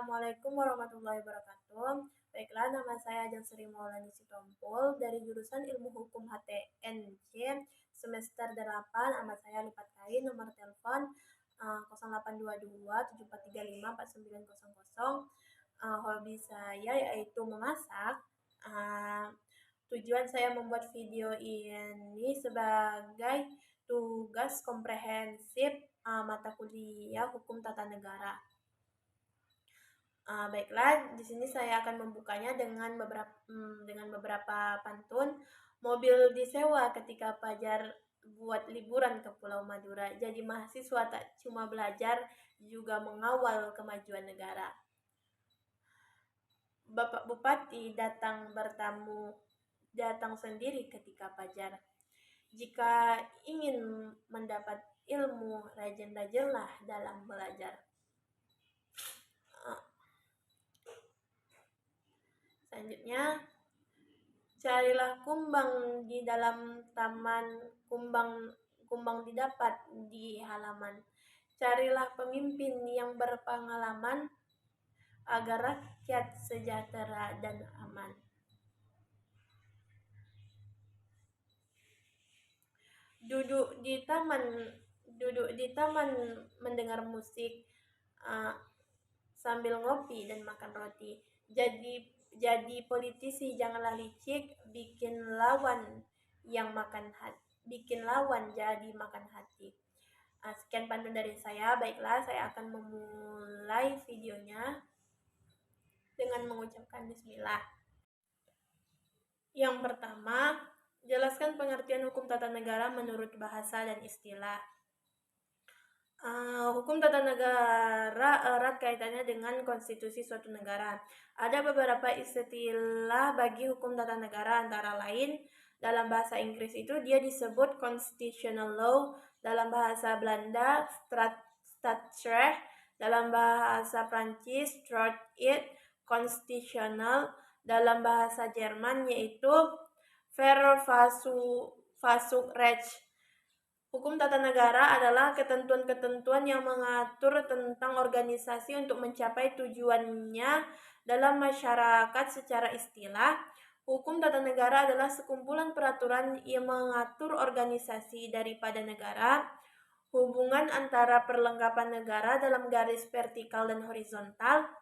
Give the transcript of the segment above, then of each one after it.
Assalamualaikum warahmatullahi wabarakatuh. Baiklah, nama saya Ajeng Sri Maulani Sitompul dari jurusan Ilmu Hukum HTNC semester 8, amat saya lipat kain, nomor telepon 0822 7435 4900. Hobi saya yaitu memasak. Tujuan saya membuat video ini sebagai tugas komprehensif mata kuliah Hukum Tata Negara. Baiklah, di sini saya akan membukanya dengan beberapa pantun. Mobil disewa ketika Fajar buat liburan ke Pulau Madura. Jadi mahasiswa tak cuma belajar, juga mengawal kemajuan negara. Bapak Bupati datang sendiri ketika Fajar. Jika ingin mendapat ilmu, rajin-rajinlah dalam belajar. Selanjutnya, carilah kumbang di dalam taman, kumbang didapat di halaman. Carilah pemimpin yang berpengalaman agar rakyat sejahtera dan aman. Duduk di taman mendengar musik sambil ngopi dan makan roti. Jadi politisi janganlah licik, bikin lawan jadi makan hati. Sekian pantun dari saya. Baiklah, saya akan memulai videonya dengan mengucapkan bismillah. Yang pertama, jelaskan pengertian hukum tata negara menurut bahasa dan istilah. Hukum tata negara erat kaitannya dengan konstitusi suatu negara. Ada beberapa istilah bagi hukum tata negara, antara lain dalam bahasa Inggris itu dia disebut constitutional law, dalam bahasa Belanda Staatsrecht, dalam bahasa Prancis Strafrecht konstitusional, dalam bahasa Jerman yaitu Verfassungsrecht. Hukum tata negara adalah ketentuan-ketentuan yang mengatur tentang organisasi untuk mencapai tujuannya dalam masyarakat. Secara istilah, hukum tata negara adalah sekumpulan peraturan yang mengatur organisasi daripada negara, hubungan antara perlengkapan negara dalam garis vertikal dan horizontal,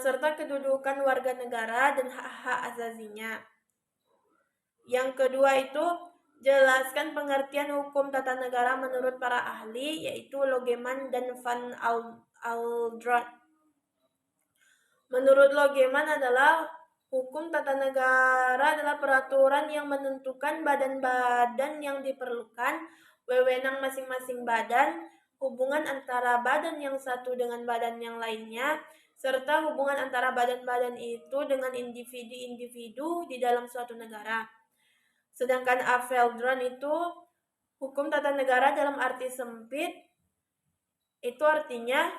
serta kedudukan warga negara dan hak-hak asasinya. Yang kedua itu, jelaskan pengertian hukum tata negara menurut para ahli, yaitu Logeman dan Van Aldrat. Menurut Logeman adalah hukum tata negara adalah peraturan yang menentukan badan-badan yang diperlukan, wewenang masing-masing badan, hubungan antara badan yang satu dengan badan yang lainnya, serta hubungan antara badan-badan itu dengan individu-individu di dalam suatu negara. Sedangkan Aveldron itu hukum tata negara dalam arti sempit, itu artinya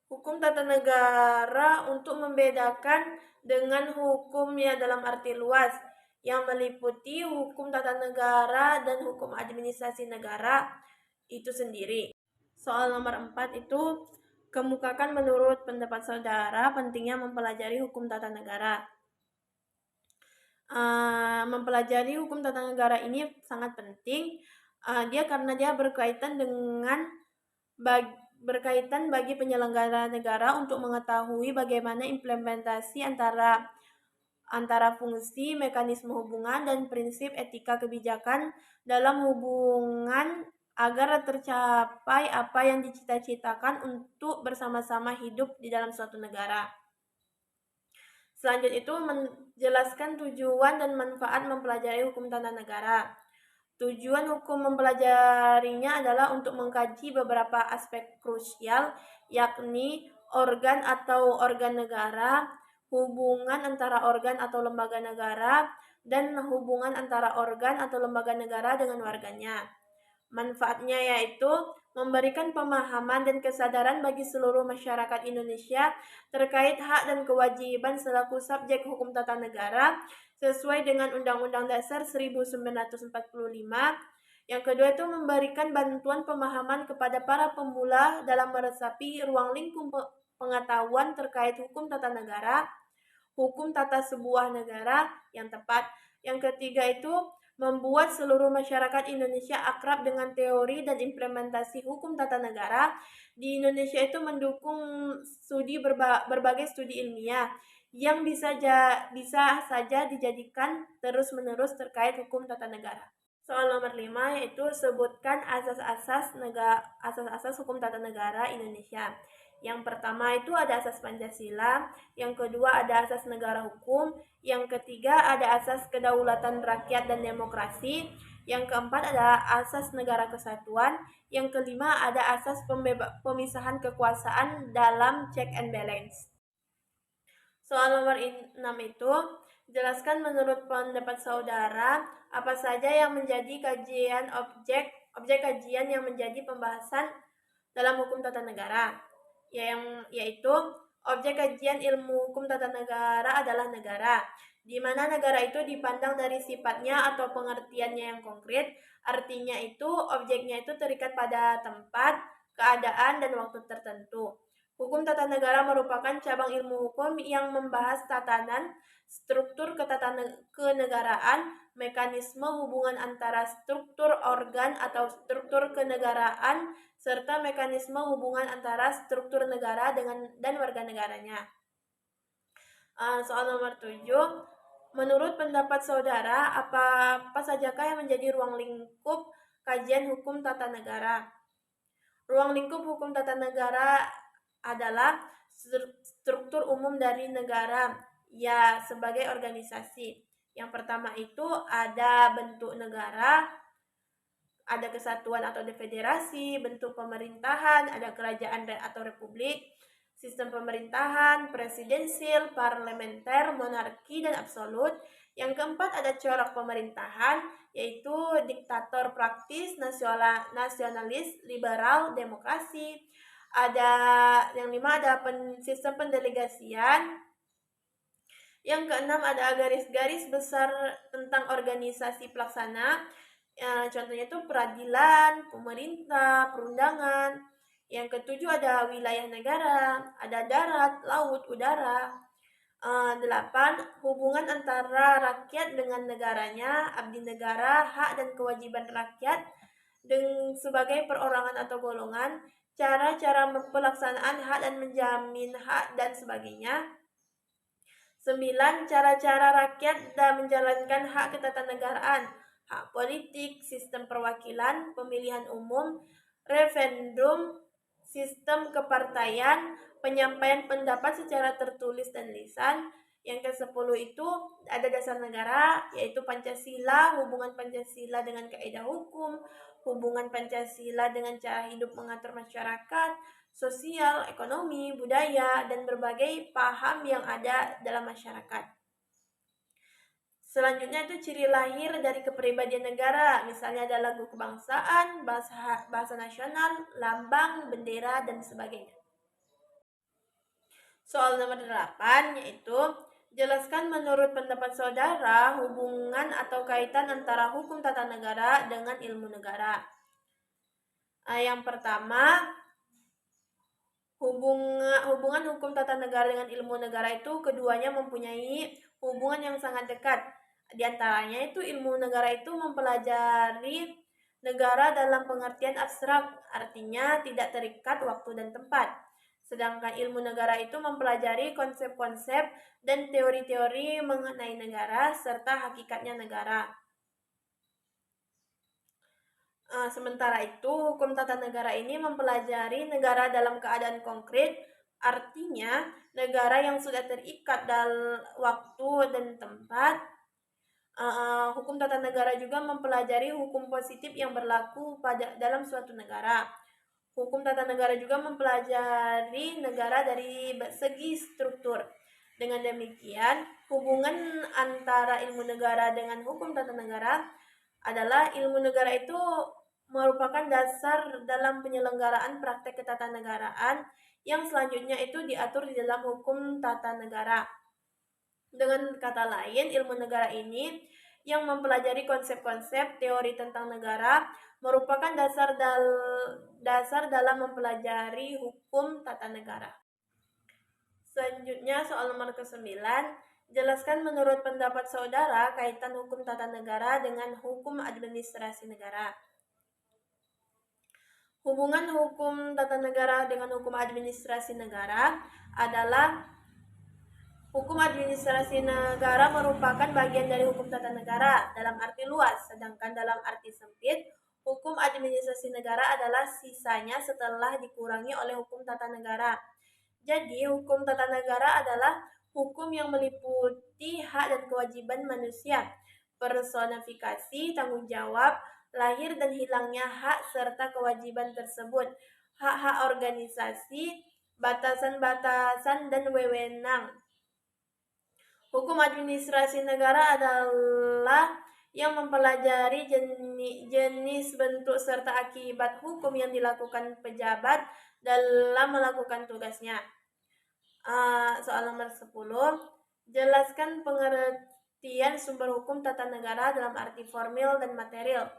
hukum tata negara untuk membedakan dengan hukumnya dalam arti luas, yang meliputi hukum tata negara dan hukum administrasi negara itu sendiri. Soal nomor 4 itu, kemukakan menurut pendapat saudara pentingnya mempelajari hukum tata negara. Mempelajari hukum tata negara ini sangat penting, karena dia berkaitan bagi penyelenggara negara untuk mengetahui bagaimana implementasi antara fungsi, mekanisme hubungan, dan prinsip etika kebijakan dalam hubungan agar tercapai apa yang dicita-citakan untuk bersama-sama hidup di dalam suatu negara. Selanjutnya itu menjelaskan tujuan dan manfaat mempelajari hukum tata negara. Tujuan hukum mempelajarinya adalah untuk mengkaji beberapa aspek krusial, yakni organ atau organ negara, hubungan antara organ atau lembaga negara, dan hubungan antara organ atau lembaga negara dengan warganya. Manfaatnya yaitu memberikan pemahaman dan kesadaran bagi seluruh masyarakat Indonesia terkait hak dan kewajiban selaku subjek hukum tata negara sesuai dengan Undang-Undang Dasar 1945 Yang kedua itu memberikan bantuan pemahaman kepada para pemula dalam meresapi ruang lingkup pengetahuan terkait hukum tata negara, hukum tata sebuah negara yang tepat. Yang ketiga itu membuat seluruh masyarakat Indonesia akrab dengan teori dan implementasi hukum tata negara. Di Indonesia itu mendukung berbagai studi ilmiah yang bisa saja dijadikan terus-menerus terkait hukum tata negara. Soal nomor 5 yaitu sebutkan asas-asas hukum tata negara Indonesia. Yang pertama itu ada asas Pancasila, yang kedua ada asas negara hukum, yang ketiga ada asas kedaulatan rakyat dan demokrasi, yang keempat ada asas negara kesatuan, yang kelima ada asas pemisahan kekuasaan dalam check and balance. Soal nomor 6 itu, jelaskan menurut pendapat saudara, apa saja yang menjadi kajian objek kajian yang menjadi pembahasan dalam hukum tata negara. Yaitu, objek kajian ilmu hukum tata negara adalah negara, di mana negara itu dipandang dari sifatnya atau pengertiannya yang konkret, artinya itu objeknya itu terikat pada tempat, keadaan, dan waktu tertentu. Hukum tata negara merupakan cabang ilmu hukum yang membahas tatanan, struktur kenegaraan, mekanisme hubungan antara struktur organ atau struktur kenegaraan, serta mekanisme hubungan antara struktur negara dan warga negaranya. Soal nomor 7, menurut pendapat saudara, apa sajakah yang menjadi ruang lingkup kajian hukum tata negara? Ruang lingkup hukum tata negara adalah struktur umum dari negara, ya sebagai organisasi. Yang pertama itu ada bentuk negara, ada kesatuan atau federasi, bentuk pemerintahan, ada kerajaan atau republik, sistem pemerintahan, presidensial, parlementer, monarki, dan absolut. Yang keempat ada corak pemerintahan, yaitu diktator praktis, nasionalis, liberal, demokrasi. Yang lima ada sistem pendelegasian. Yang keenam ada garis-garis besar tentang organisasi pelaksana. Contohnya itu peradilan, pemerintah, perundangan. Yang ketujuh ada wilayah negara, ada darat, laut, udara. 8. Hubungan antara rakyat dengan negaranya, abdi negara, hak dan kewajiban rakyat sebagai perorangan atau golongan, cara-cara pelaksanaan hak dan menjamin hak dan sebagainya. 9. Cara-cara rakyat dalam menjalankan hak ketatanegaraan, hak politik, sistem perwakilan, pemilihan umum, referendum, sistem kepartaian, penyampaian pendapat secara tertulis dan lisan. Yang ke-10 itu ada dasar negara, yaitu Pancasila, hubungan Pancasila dengan kaidah hukum, hubungan Pancasila dengan cara hidup mengatur masyarakat, sosial, ekonomi, budaya, dan berbagai paham yang ada dalam masyarakat. Selanjutnya itu ciri lahir dari kepribadian negara, misalnya ada lagu kebangsaan, bahasa nasional, lambang, bendera, dan sebagainya. Soal nomor 8 yaitu jelaskan menurut pendapat saudara hubungan atau kaitan antara hukum tata negara dengan ilmu negara. Yang pertama, hubungan hukum tata negara dengan ilmu negara itu keduanya mempunyai hubungan yang sangat dekat. Di antaranya itu ilmu negara itu mempelajari negara dalam pengertian abstrak, artinya tidak terikat waktu dan tempat. Sedangkan ilmu negara itu mempelajari konsep-konsep dan teori-teori mengenai negara serta hakikatnya negara. Sementara itu, hukum tata negara ini mempelajari negara dalam keadaan konkret, artinya negara yang sudah terikat dalam waktu dan tempat. Hukum tata negara juga mempelajari hukum positif yang berlaku dalam suatu negara. Hukum tata negara juga mempelajari negara dari segi struktur. Dengan demikian, hubungan antara ilmu negara dengan hukum tata negara adalah ilmu negara itu merupakan dasar dalam penyelenggaraan praktek ketatanegaraan yang selanjutnya itu diatur di dalam hukum tata negara. Dengan kata lain, ilmu negara ini yang mempelajari konsep-konsep teori tentang negara merupakan dasar dalam mempelajari hukum tata negara. Selanjutnya soal nomor ke-9, jelaskan menurut pendapat saudara kaitan hukum tata negara dengan hukum administrasi negara. Hubungan hukum tata negara dengan hukum administrasi negara adalah hukum administrasi negara merupakan bagian dari hukum tata negara dalam arti luas, sedangkan dalam arti sempit, hukum administrasi negara adalah sisanya setelah dikurangi oleh hukum tata negara. Jadi, hukum tata negara adalah hukum yang meliputi hak dan kewajiban manusia, personifikasi, tanggung jawab, lahir dan hilangnya hak serta kewajiban tersebut, hak-hak organisasi, batasan-batasan, dan wewenang. Hukum administrasi negara adalah yang mempelajari jenis, bentuk, serta akibat hukum yang dilakukan pejabat dalam melakukan tugasnya. Soal nomor 10, jelaskan pengertian sumber hukum tata negara dalam arti formil dan material.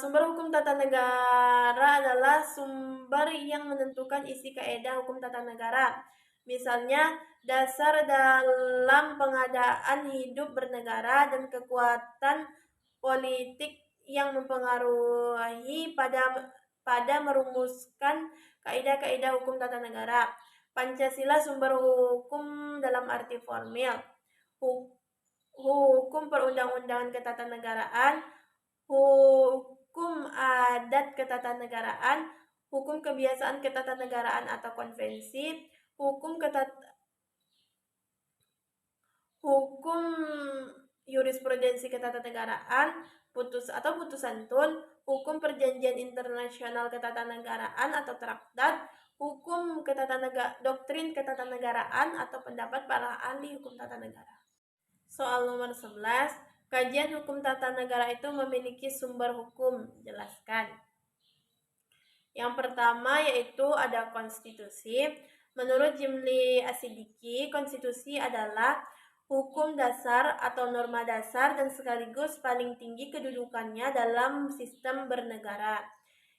Sumber hukum tata negara adalah sumber yang menentukan isi kaedah hukum tata negara. Misalnya, dasar dalam pengadaan hidup bernegara dan kekuatan politik yang mempengaruhi pada merumuskan kaidah-kaidah hukum tata negara. Pancasila sumber hukum dalam arti formil. Hukum perundang-undangan ketatanegaraan, hukum adat ketatanegaraan, hukum kebiasaan ketatanegaraan atau konvensi, hukum jurisprudensi ketatanegaraan, putusan tun, hukum perjanjian internasional ketatanegaraan atau traktat, hukum doktrin ketatanegaraan atau pendapat para ahli hukum tata negara. Soal nomor 11, kajian hukum tata negara itu memiliki sumber hukum. Jelaskan. Yang pertama yaitu ada konstitusi. Menurut Jimli Asidiki, konstitusi adalah hukum dasar atau norma dasar dan sekaligus paling tinggi kedudukannya dalam sistem bernegara.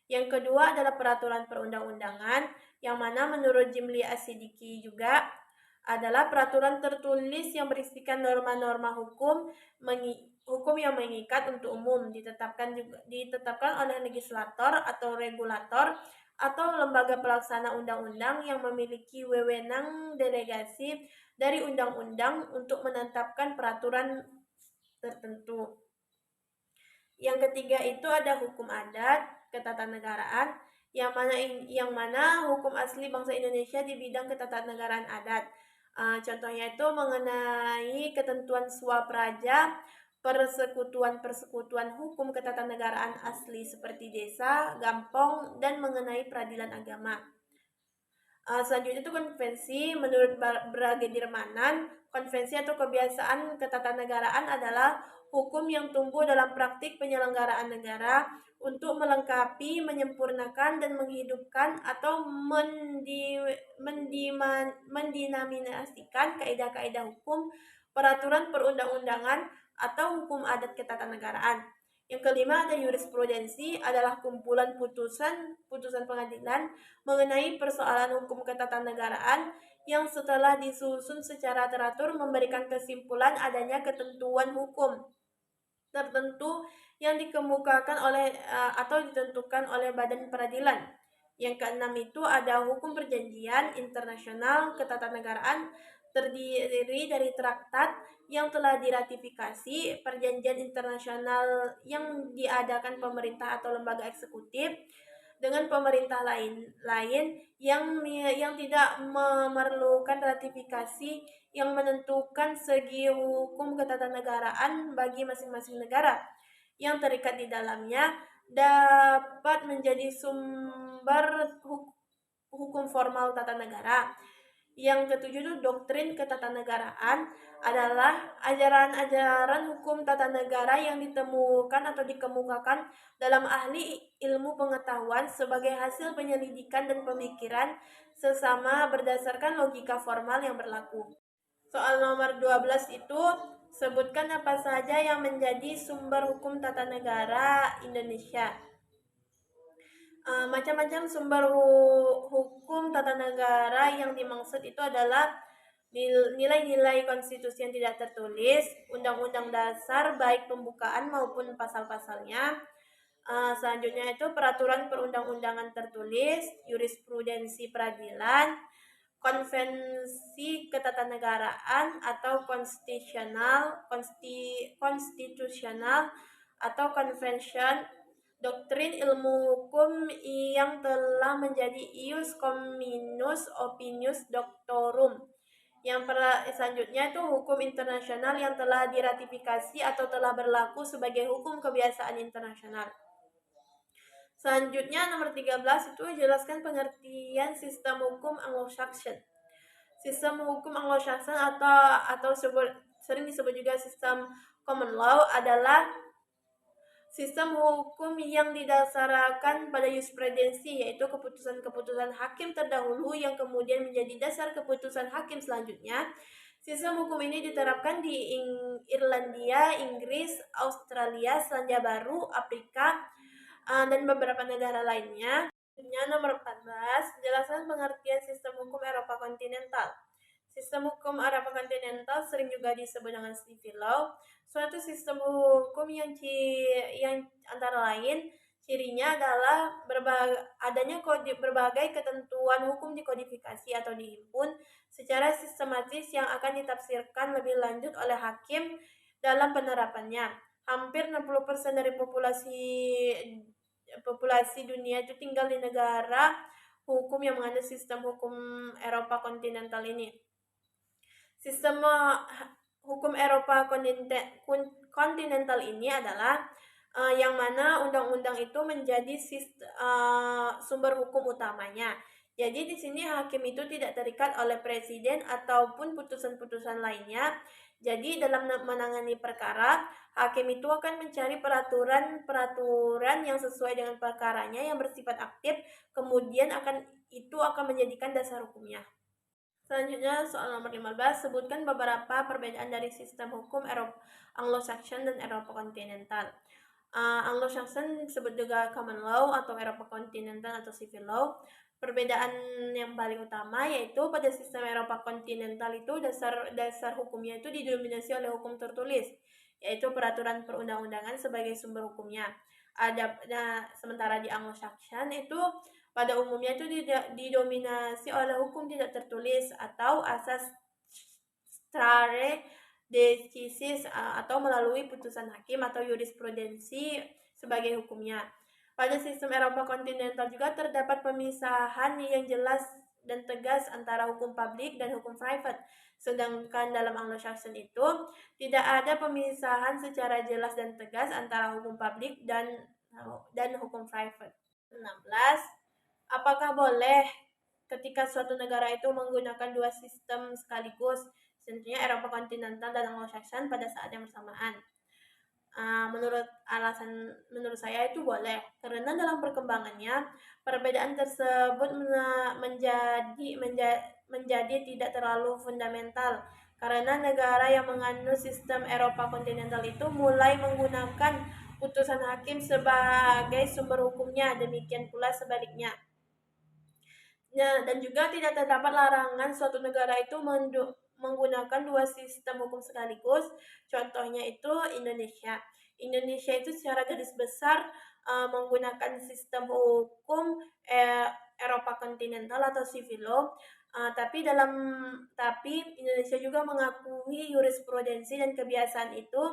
Yang kedua adalah peraturan perundang-undangan, yang mana menurut Jimli Asidiki juga adalah peraturan tertulis yang berisikan norma-norma hukum yang mengikat untuk umum, ditetapkan oleh legislator atau regulator atau lembaga pelaksana undang-undang yang memiliki wewenang delegasi dari undang-undang untuk menetapkan peraturan tertentu. Yang ketiga itu ada hukum adat ketatanegaraan, yang mana hukum asli bangsa Indonesia di bidang ketatanegaraan adat. Contohnya itu mengenai ketentuan swapraja, persekutuan hukum ketatanegaraan asli seperti desa, gampong, dan mengenai peradilan agama. Selanjutnya itu konvensi. Menurut Brigadier Manan, konvensi atau kebiasaan ketatanegaraan adalah hukum yang tumbuh dalam praktik penyelenggaraan negara untuk melengkapi, menyempurnakan, dan menghidupkan atau mendinamisasikan kaidah-kaidah hukum, peraturan perundang-undangan, atau hukum adat ketatanegaraan. Yang kelima ada jurisprudensi, adalah kumpulan putusan pengadilan mengenai persoalan hukum ketatanegaraan yang setelah disusun secara teratur memberikan kesimpulan adanya ketentuan hukum tertentu yang dikemukakan atau ditentukan oleh badan peradilan. Yang keenam itu ada hukum perjanjian internasional ketatanegaraan, terdiri dari traktat yang telah diratifikasi, perjanjian internasional yang diadakan pemerintah atau lembaga eksekutif dengan pemerintah lain yang tidak memerlukan ratifikasi, yang menentukan segi hukum ketatanegaraan bagi masing-masing negara yang terikat di dalamnya, dapat menjadi sumber hukum formal tata negara. Yang ketujuh itu doktrin ketatanegaraan, adalah ajaran-ajaran hukum tata negara yang ditemukan atau dikemukakan dalam ahli ilmu pengetahuan sebagai hasil penyelidikan dan pemikiran sesama berdasarkan logika formal yang berlaku. Soal nomor 12 itu Sebutkan apa saja yang menjadi sumber hukum tata negara Indonesia. Macam-macam sumber hukum tata negara yang dimaksud itu adalah nilai-nilai konstitusi yang tidak tertulis, undang-undang dasar baik pembukaan maupun pasal-pasalnya. Selanjutnya itu peraturan perundang-undangan tertulis, jurisprudensi peradilan, konvensi ketatanegaraan atau konstitusional atau convention, doktrin ilmu hukum yang telah menjadi ius communis opinius doctorum. Selanjutnya itu hukum internasional yang telah diratifikasi atau telah berlaku sebagai hukum kebiasaan internasional. Selanjutnya nomor 13 itu jelaskan pengertian sistem hukum Anglo-Saxon. Sistem hukum Anglo-Saxon atau sering disebut juga sistem common law adalah sistem hukum yang didasarkan pada jurisprudensi, yaitu keputusan-keputusan hakim terdahulu yang kemudian menjadi dasar keputusan hakim selanjutnya. Sistem hukum ini diterapkan di Irlandia, Inggris, Australia, Selandia Baru, Afrika, dan beberapa negara lainnya. Nomor 14, jelaskan pengertian sistem hukum Eropa kontinental. Sistem hukum Eropa kontinental sering juga disebut dengan civil law, suatu sistem hukum yang antara lain cirinya adalah adanya berbagai ketentuan hukum dikodifikasi atau dihimpun secara sistematis yang akan ditafsirkan lebih lanjut oleh hakim dalam penerapannya. Hampir 60% dari populasi dunia itu tinggal di negara hukum yang menganut sistem hukum Eropa kontinental ini. Sistem hukum Eropa kontinental ini adalah yang mana undang-undang itu menjadi sumber hukum utamanya. Jadi di sini hakim itu tidak terikat oleh presiden ataupun putusan-putusan lainnya. Jadi dalam menangani perkara, hakim itu akan mencari peraturan yang sesuai dengan perkaranya yang bersifat aktif, kemudian itu akan menjadikan dasar hukumnya. Selanjutnya soal nomor 15, sebutkan beberapa perbedaan dari sistem hukum Eropa Anglo-Saxon dan Eropa kontinental. Anglo-Saxon disebut juga common law atau Eropa kontinental atau civil law. Perbedaan yang paling utama yaitu pada sistem Eropa kontinental itu dasar hukumnya itu didominasi oleh hukum tertulis, yaitu peraturan perundang-undangan sebagai sumber hukumnya. Sementara di Anglo-Saxon itu pada umumnya itu didominasi oleh hukum tidak tertulis atau asas stare decisis atau melalui putusan hakim atau jurisprudensi sebagai hukumnya. Pada sistem Eropa kontinental juga terdapat pemisahan yang jelas dan tegas antara hukum publik dan hukum private. Sedangkan dalam Anglo-Saxon itu tidak ada pemisahan secara jelas dan tegas antara hukum publik dan hukum private. 16. Apakah boleh ketika suatu negara itu menggunakan dua sistem sekaligus, tentunya Eropa kontinental dan Anglo-Saxon pada saat yang bersamaan? Menurut saya itu boleh, karena dalam perkembangannya perbedaan tersebut menjadi tidak terlalu fundamental, karena negara yang menganut sistem Eropa kontinental itu mulai menggunakan putusan hakim sebagai sumber hukumnya, demikian pula sebaliknya. Dan juga tidak terdapat larangan suatu negara itu menggunakan dua sistem hukum sekaligus. Contohnya itu Indonesia. Indonesia itu secara garis besar menggunakan sistem hukum Eropa kontinental atau civil law. Tapi Indonesia juga mengakui jurisprudensi dan kebiasaan itu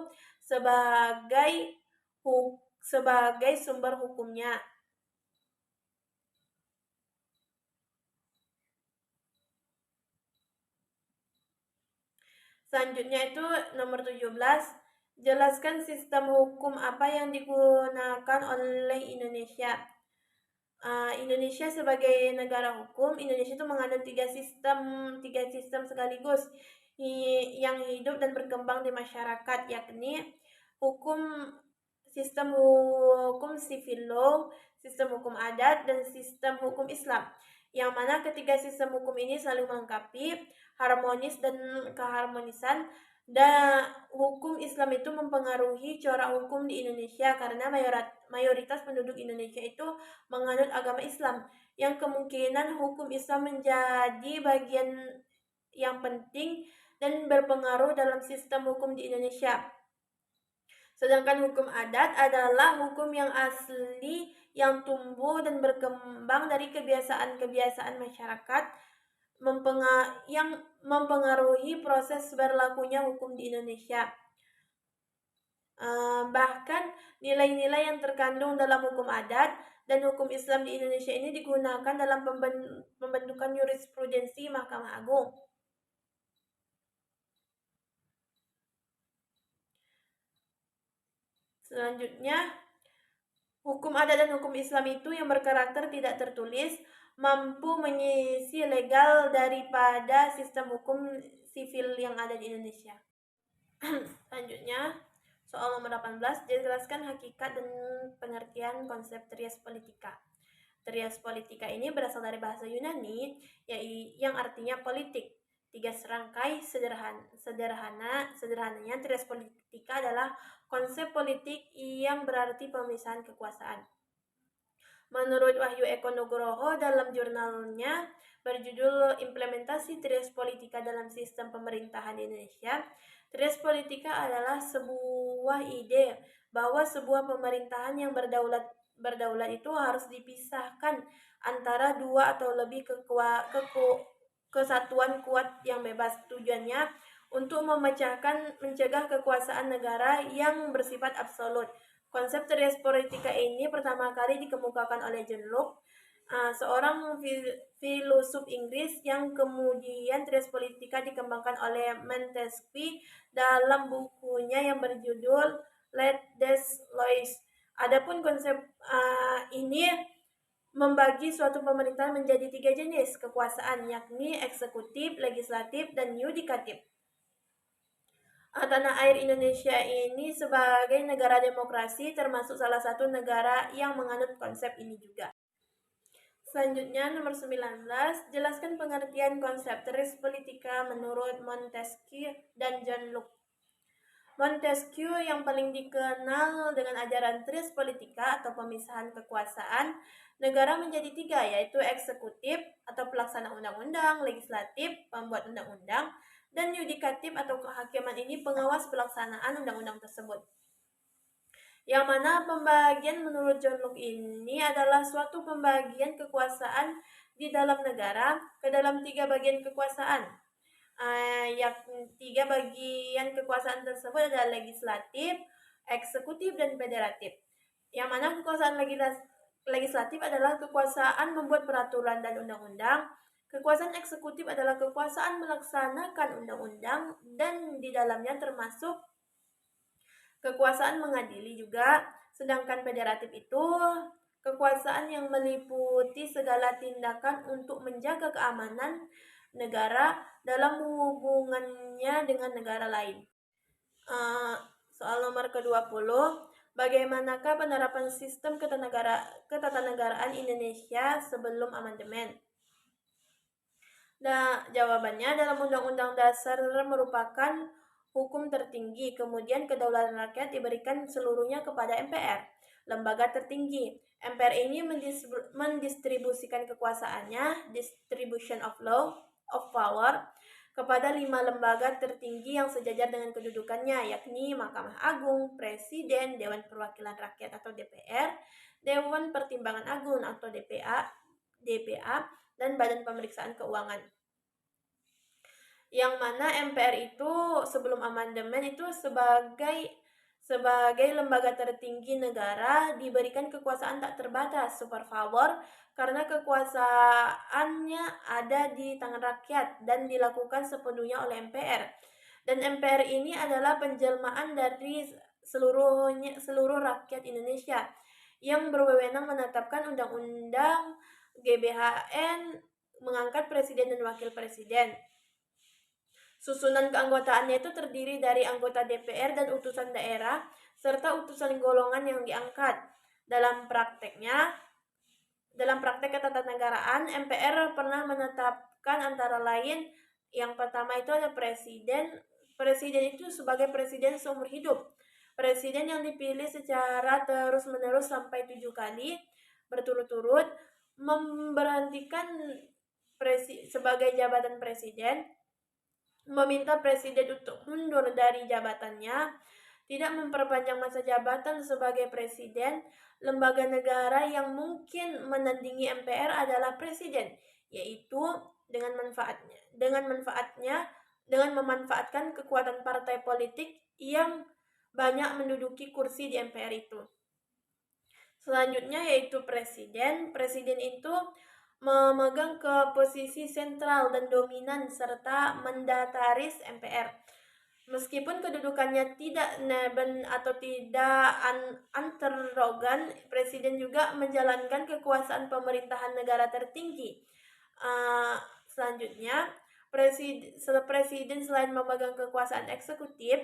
sebagai sumber hukumnya. Selanjutnya itu nomor 17, jelaskan sistem hukum apa yang digunakan oleh Indonesia. Indonesia sebagai negara hukum, Indonesia itu mengandung tiga sistem sekaligus yang hidup dan berkembang di masyarakat, yakni sistem hukum civil law, sistem hukum adat, dan sistem hukum Islam. Yang mana ketiga sistem hukum ini saling melengkapi, harmonis dan keharmonisan Dan hukum Islam itu mempengaruhi corak hukum di Indonesia karena mayoritas penduduk Indonesia itu menganut agama Islam, yang kemungkinan hukum Islam menjadi bagian yang penting dan berpengaruh dalam sistem hukum di Indonesia. Sedangkan hukum adat adalah hukum yang asli yang tumbuh dan berkembang dari kebiasaan-kebiasaan masyarakat yang mempengaruhi proses berlakunya hukum di Indonesia. Bahkan nilai-nilai yang terkandung dalam hukum adat dan hukum Islam di Indonesia ini digunakan dalam pembentukan jurisprudensi Mahkamah Agung. Selanjutnya, hukum adat dan hukum Islam itu yang berkarakter tidak tertulis mampu mengisi legal daripada sistem hukum sivil yang ada di Indonesia. Selanjutnya, soal nomor 18, jelaskan hakikat dan pengertian konsep trias politika. Trias politika ini berasal dari bahasa Yunani yang artinya politik. Tiga serangkai sederhananya trias politika adalah konsep politik yang berarti pemisahan kekuasaan. Menurut Wahyu Eko Nugroho dalam jurnalnya berjudul Implementasi Trias Politika dalam Sistem Pemerintahan di Indonesia, trias politika adalah sebuah ide bahwa sebuah pemerintahan yang berdaulat itu harus dipisahkan antara dua atau lebih kesatuan kuat yang bebas. Tujuannya untuk mencegah kekuasaan negara yang bersifat absolut. Konsep trias politika ini pertama kali dikemukakan oleh John Locke, seorang filosof Inggris, yang kemudian trias politika dikembangkan oleh Montesquieu dalam bukunya yang berjudul Let Des Lois. Adapun konsep ini membagi suatu pemerintahan menjadi 3 jenis kekuasaan, yakni eksekutif, legislatif, dan yudikatif. Tanah air Indonesia ini sebagai negara demokrasi termasuk salah satu negara yang menganut konsep ini juga. Selanjutnya nomor 19, jelaskan pengertian konsep trias politika menurut Montesquieu dan John Locke. Montesquieu yang paling dikenal dengan ajaran trias politika atau pemisahan kekuasaan negara menjadi 3, yaitu eksekutif atau pelaksana undang-undang, legislatif pembuat undang-undang, dan yudikatif atau kehakiman ini pengawas pelaksanaan undang-undang tersebut. Yang mana pembagian menurut John Locke ini adalah suatu pembagian kekuasaan di dalam negara ke dalam 3 bagian kekuasaan. Yang 3 bagian kekuasaan tersebut adalah legislatif, eksekutif, dan federatif. Yang mana kekuasaan legislatif adalah kekuasaan membuat peraturan dan undang-undang. Kekuasaan eksekutif adalah kekuasaan melaksanakan undang-undang dan di dalamnya termasuk kekuasaan mengadili juga. Sedangkan federatif itu kekuasaan yang meliputi segala tindakan untuk menjaga keamanan negara dalam hubungannya dengan negara lain. Soal nomor ke-20, bagaimanakah penerapan sistem ketatanegaraan Indonesia sebelum amandemen? Nah, jawabannya dalam Undang-Undang Dasar merupakan hukum tertinggi, kemudian kedaulatan rakyat diberikan seluruhnya kepada MPR, lembaga tertinggi. MPR ini mendistribusikan kekuasaannya, distribution of law, of power, kepada 5 lembaga tertinggi yang sejajar dengan kedudukannya, yakni Mahkamah Agung, Presiden, Dewan Perwakilan Rakyat atau DPR, Dewan Pertimbangan Agung atau DPA, dan Badan Pemeriksaan Keuangan. Yang mana MPR itu sebelum amandemen itu sebagai lembaga tertinggi negara diberikan kekuasaan tak terbatas, super power, karena kekuasaannya ada di tangan rakyat dan dilakukan sepenuhnya oleh MPR. Dan MPR ini adalah penjelmaan dari seluruh rakyat Indonesia yang berwenang menetapkan undang-undang, GBHN, mengangkat presiden dan wakil presiden. Susunan keanggotaannya itu terdiri dari anggota DPR dan utusan daerah, serta utusan golongan yang diangkat. Dalam praktek ketatanegaraan, MPR pernah menetapkan antara lain, yang pertama itu ada presiden, presiden itu sebagai presiden seumur hidup. Presiden yang dipilih secara terus-menerus sampai 7 kali berturut-turut memberhentikan sebagai jabatan presiden, meminta presiden untuk mundur dari jabatannya, tidak memperpanjang masa jabatan sebagai presiden. Lembaga negara yang mungkin menandingi MPR adalah presiden, yaitu dengan memanfaatkan kekuatan partai politik yang banyak menduduki kursi di MPR itu. Selanjutnya yaitu presiden. Presiden itu memegang ke posisi sentral dan dominan serta mendataris MPR. Meskipun kedudukannya tidak neben atau tidak antarogan, presiden juga menjalankan kekuasaan pemerintahan negara tertinggi. Selanjutnya, presiden selain memegang kekuasaan eksekutif,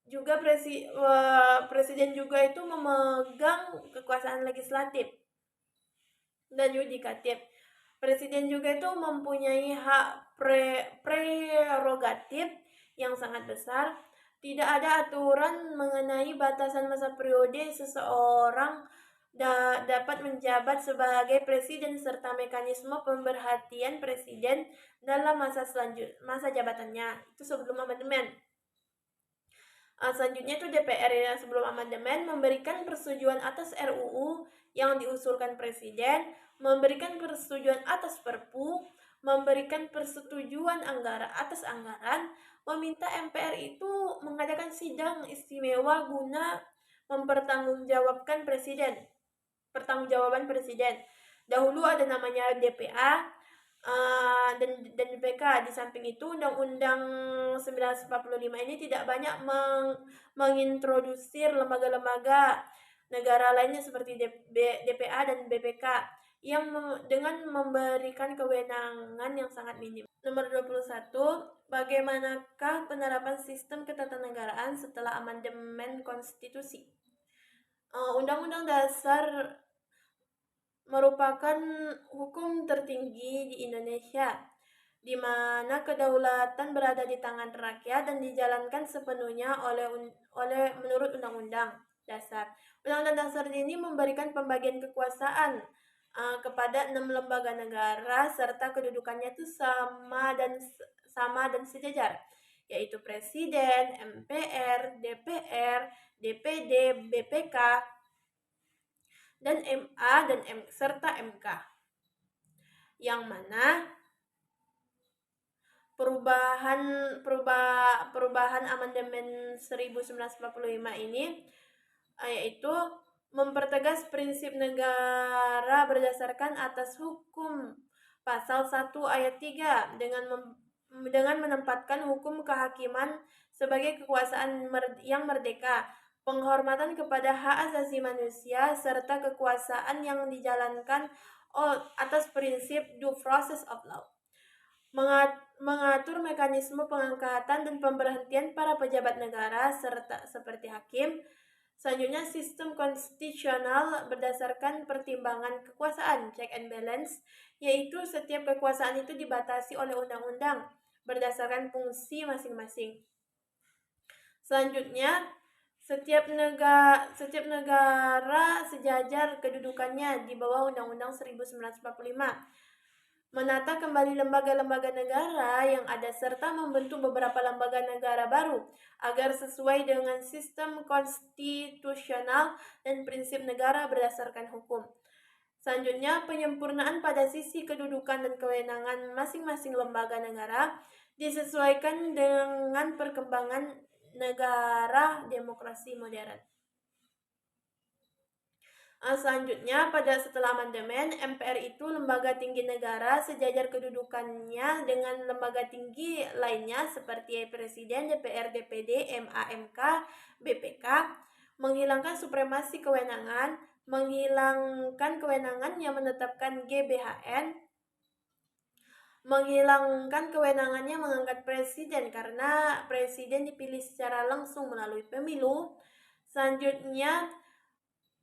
juga presiden juga itu memegang kekuasaan legislatif dan yudikatif. Presiden juga itu mempunyai hak prerogatif yang sangat besar. Tidak ada aturan mengenai batasan masa periode seseorang dapat menjabat sebagai presiden serta mekanisme pemberhentian presiden dalam masa jabatannya itu sebelum amandemen. Selanjutnya itu DPR ya, sebelum amandemen memberikan persetujuan atas RUU yang diusulkan presiden, memberikan persetujuan atas Perpu, memberikan persetujuan atas anggaran, meminta MPR itu mengadakan sidang istimewa guna mempertanggungjawabkan pertanggungjawaban presiden. Dahulu ada namanya DPA dan DPK. Di samping itu Undang-Undang 1945 ini tidak banyak mengintrodusir lembaga-lembaga negara lainnya seperti DPA dan BPK yang dengan memberikan kewenangan yang sangat minim. Nomor 21, bagaimanakah penerapan sistem ketatanegaraan setelah amandemen konstitusi? Undang-Undang Dasar merupakan hukum tertinggi di Indonesia, di mana kedaulatan berada di tangan rakyat dan dijalankan sepenuhnya menurut Undang-Undang Dasar. Undang-Undang Dasar ini memberikan pembagian kekuasaan kepada 6 lembaga negara serta kedudukannya itu sama dan sejajar, yaitu Presiden, MPR, DPR, DPD, BPK, dan MA dan serta MK. Yang mana perubahan amandemen 1945 ini yaitu mempertegas prinsip negara berdasarkan atas hukum pasal 1 ayat 3 dengan menempatkan hukum kehakiman sebagai kekuasaan yang merdeka, penghormatan kepada hak asasi manusia, serta kekuasaan yang dijalankan atas prinsip due process of law. Mengatur mekanisme pengangkatan dan pemberhentian para pejabat negara serta seperti hakim. Selanjutnya, sistem konstitusional berdasarkan pertimbangan kekuasaan, check and balance, yaitu setiap kekuasaan itu dibatasi oleh undang-undang berdasarkan fungsi masing-masing. Selanjutnya, setiap negara sejajar kedudukannya di bawah Undang-Undang 1945. Menata kembali lembaga-lembaga negara yang ada serta membentuk beberapa lembaga negara baru agar sesuai dengan sistem konstitusional dan prinsip negara berdasarkan hukum. Selanjutnya, penyempurnaan pada sisi kedudukan dan kewenangan masing-masing lembaga negara disesuaikan dengan perkembangan negara demokrasi modern. Selanjutnya, setelah amandemen, MPR itu lembaga tinggi negara sejajar kedudukannya dengan lembaga tinggi lainnya seperti Presiden, DPR, DPD, MA, MK, BPK, menghilangkan supremasi kewenangan, menghilangkan kewenangan yang menetapkan GBHN, menghilangkan kewenangannya mengangkat presiden karena presiden dipilih secara langsung melalui pemilu. Selanjutnya,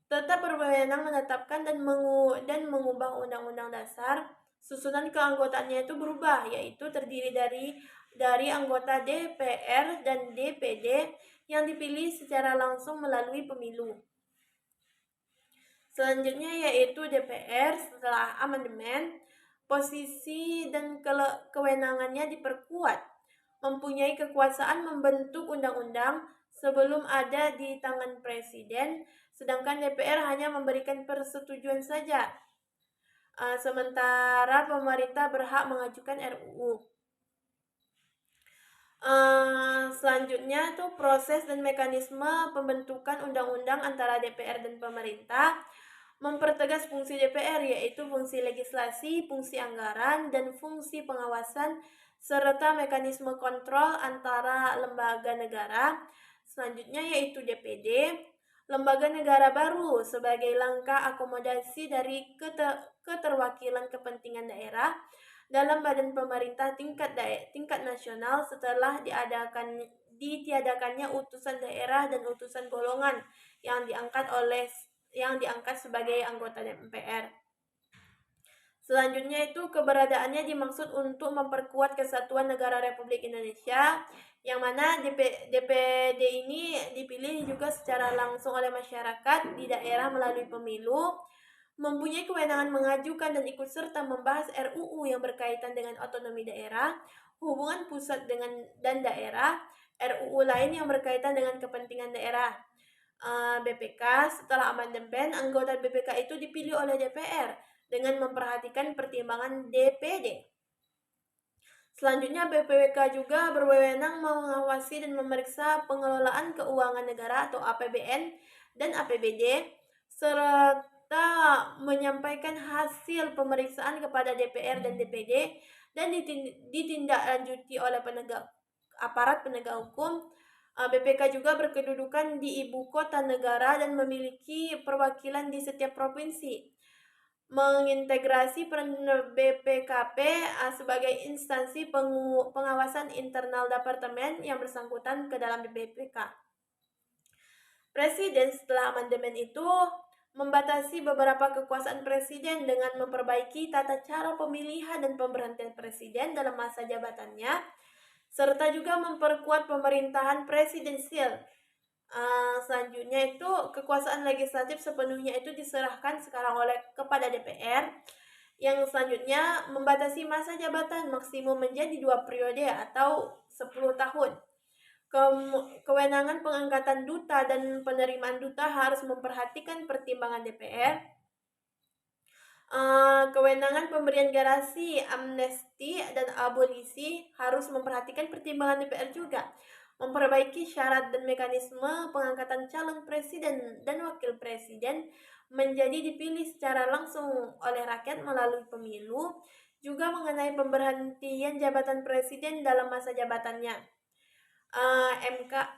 tetap berwenang menetapkan dan mengubah undang-undang dasar. Susunan keanggotaannya itu berubah, yaitu terdiri dari dari anggota DPR dan DPD yang dipilih secara langsung melalui pemilu. Selanjutnya yaitu DPR setelah amandemen, posisi dan kewenangannya diperkuat, mempunyai kekuasaan membentuk undang-undang sebelum ada di tangan presiden, sedangkan DPR hanya memberikan persetujuan saja. Sementara pemerintah berhak mengajukan RUU. Selanjutnya itu proses dan mekanisme pembentukan undang-undang antara DPR dan pemerintah, mempertegas fungsi DPR yaitu fungsi legislasi, fungsi anggaran, dan fungsi pengawasan, serta mekanisme kontrol antara lembaga negara. Selanjutnya yaitu DPD, lembaga negara baru sebagai langkah akomodasi dari keterwakilan kepentingan daerah dalam badan pemerintah tingkat nasional setelah ditiadakannya utusan daerah dan utusan golongan yang diangkat sebagai anggota DPR. Selanjutnya itu keberadaannya dimaksud untuk memperkuat kesatuan negara Republik Indonesia, yang mana DPD ini dipilih juga secara langsung oleh masyarakat di daerah melalui pemilu, mempunyai kewenangan mengajukan dan ikut serta membahas RUU yang berkaitan dengan otonomi daerah, hubungan pusat dan daerah, RUU lain yang berkaitan dengan kepentingan daerah. BPK setelah amandemen, anggota BPK itu dipilih oleh DPR dengan memperhatikan pertimbangan DPD. Selanjutnya BPK juga berwenang mengawasi dan memeriksa pengelolaan keuangan negara atau APBN dan APBD serta menyampaikan hasil pemeriksaan kepada DPR dan DPD dan ditindaklanjuti oleh aparat penegak hukum. BPK juga berkedudukan di ibu kota negara dan memiliki perwakilan di setiap provinsi. Mengintegrasi peran BPKP sebagai instansi pengawasan internal departemen yang bersangkutan ke dalam BPK. Presiden setelah amandemen itu membatasi beberapa kekuasaan presiden dengan memperbaiki tata cara pemilihan dan pemberhentian presiden dalam masa jabatannya, serta juga memperkuat pemerintahan presidensial. Selanjutnya itu kekuasaan legislatif sepenuhnya itu diserahkan sekarang kepada DPR, yang selanjutnya membatasi masa jabatan maksimum menjadi 2 periode atau 10 tahun. Kewenangan pengangkatan duta dan penerimaan duta harus memperhatikan pertimbangan DPR. Kewenangan pemberian garasi, amnesti, dan abolisi harus memperhatikan pertimbangan DPR juga. Memperbaiki syarat dan mekanisme pengangkatan calon presiden dan wakil presiden menjadi dipilih secara langsung oleh rakyat melalui pemilu, juga mengenai pemberhentian jabatan presiden dalam masa jabatannya.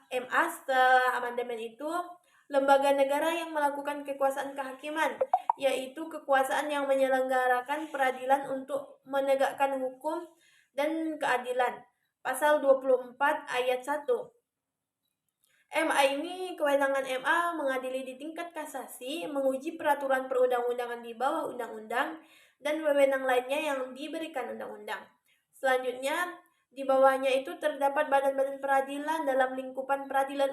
MA setelah amandemen itu lembaga negara yang melakukan kekuasaan kehakiman, yaitu kekuasaan yang menyelenggarakan peradilan untuk menegakkan hukum dan keadilan. Pasal 24 ayat 1. MA ini kewenangan MA mengadili di tingkat kasasi, menguji peraturan perundang-undangan di bawah undang-undang, dan wewenang lainnya yang diberikan undang-undang. Selanjutnya, di bawahnya itu terdapat badan-badan peradilan dalam lingkungan peradilan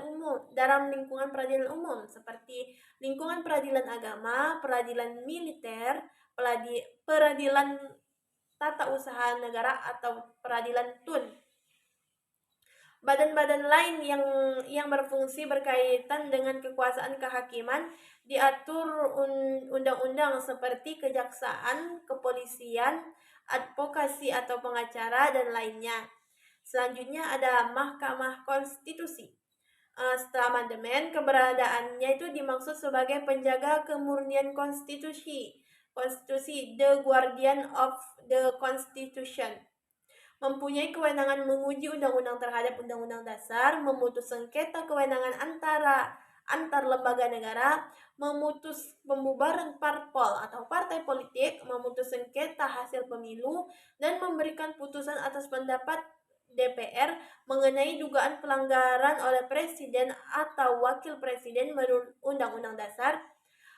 umum seperti lingkungan peradilan agama, peradilan militer, peradilan tata usaha negara atau peradilan TUN. Badan-badan lain yang berfungsi berkaitan dengan kekuasaan kehakiman diatur undang-undang seperti kejaksaan, kepolisian, advokasi atau pengacara, dan lainnya. Selanjutnya ada Mahkamah Konstitusi. Setelah amandemen, keberadaannya itu dimaksud sebagai penjaga kemurnian konstitusi, the guardian of the constitution. Mempunyai kewenangan menguji undang-undang terhadap undang-undang dasar, memutus sengketa kewenangan antar lembaga negara, memutus pembubaran parpol atau partai politik, memutus sengketa hasil pemilu, dan memberikan putusan atas pendapat DPR mengenai dugaan pelanggaran oleh presiden atau wakil presiden menurut Undang-Undang Dasar.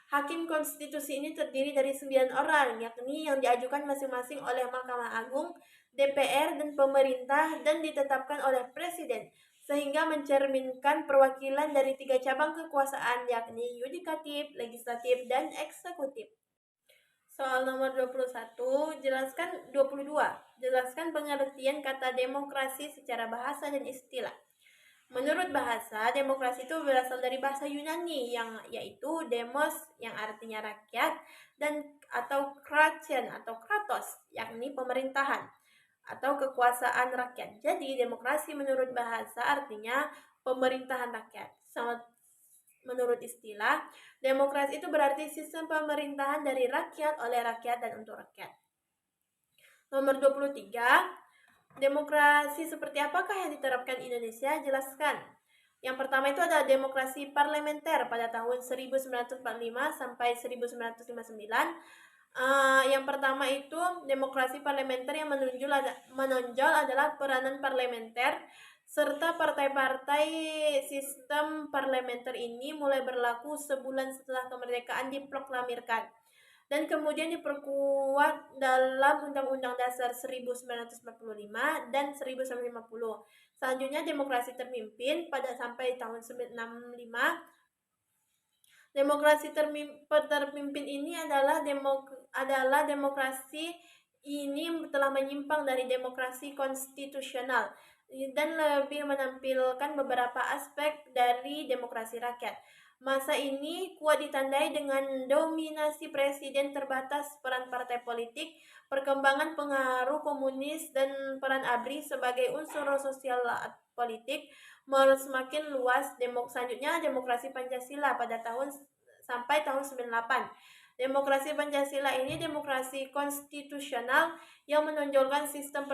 Hakim konstitusi ini terdiri dari 9 orang, yakni yang diajukan masing-masing oleh Mahkamah Agung, DPR, dan pemerintah, dan ditetapkan oleh Presiden, sehingga mencerminkan perwakilan dari 3 cabang kekuasaan, yakni yudikatif, legislatif, dan eksekutif. Soal nomor 21, jelaskan 22. Jelaskan pengertian kata demokrasi secara bahasa dan istilah. Menurut bahasa, demokrasi itu berasal dari bahasa Yunani yang yaitu demos yang artinya rakyat dan atau kraton atau kratos yakni pemerintahan atau kekuasaan rakyat. Jadi demokrasi menurut bahasa artinya pemerintahan rakyat. Menurut istilah, demokrasi itu berarti sistem pemerintahan dari rakyat, oleh rakyat, dan untuk rakyat. Nomor 23, demokrasi seperti apakah yang diterapkan Indonesia? Jelaskan. Yang pertama itu ada demokrasi parlementer pada tahun 1945 sampai 1959. Yang pertama itu demokrasi parlementer yang menonjol adalah peranan parlementer serta partai-partai. Sistem parlementer ini mulai berlaku sebulan setelah kemerdekaan diproklamirkan dan kemudian diperkuat dalam Undang-Undang Dasar 1945 dan 1950. Selanjutnya demokrasi terpimpin pada sampai tahun 1965. Demokrasi terpimpin ini adalah demokrasi ini telah menyimpang dari demokrasi konstitusional dan lebih menampilkan beberapa aspek dari demokrasi rakyat. Masa ini kuat ditandai dengan dominasi presiden terbatas, peran partai politik, perkembangan pengaruh komunis, dan peran ABRI sebagai unsur sosial politik semakin luas. Selanjutnya demokrasi Pancasila pada tahun sampai tahun 98. Demokrasi Pancasila ini demokrasi konstitusional yang menonjolkan sistem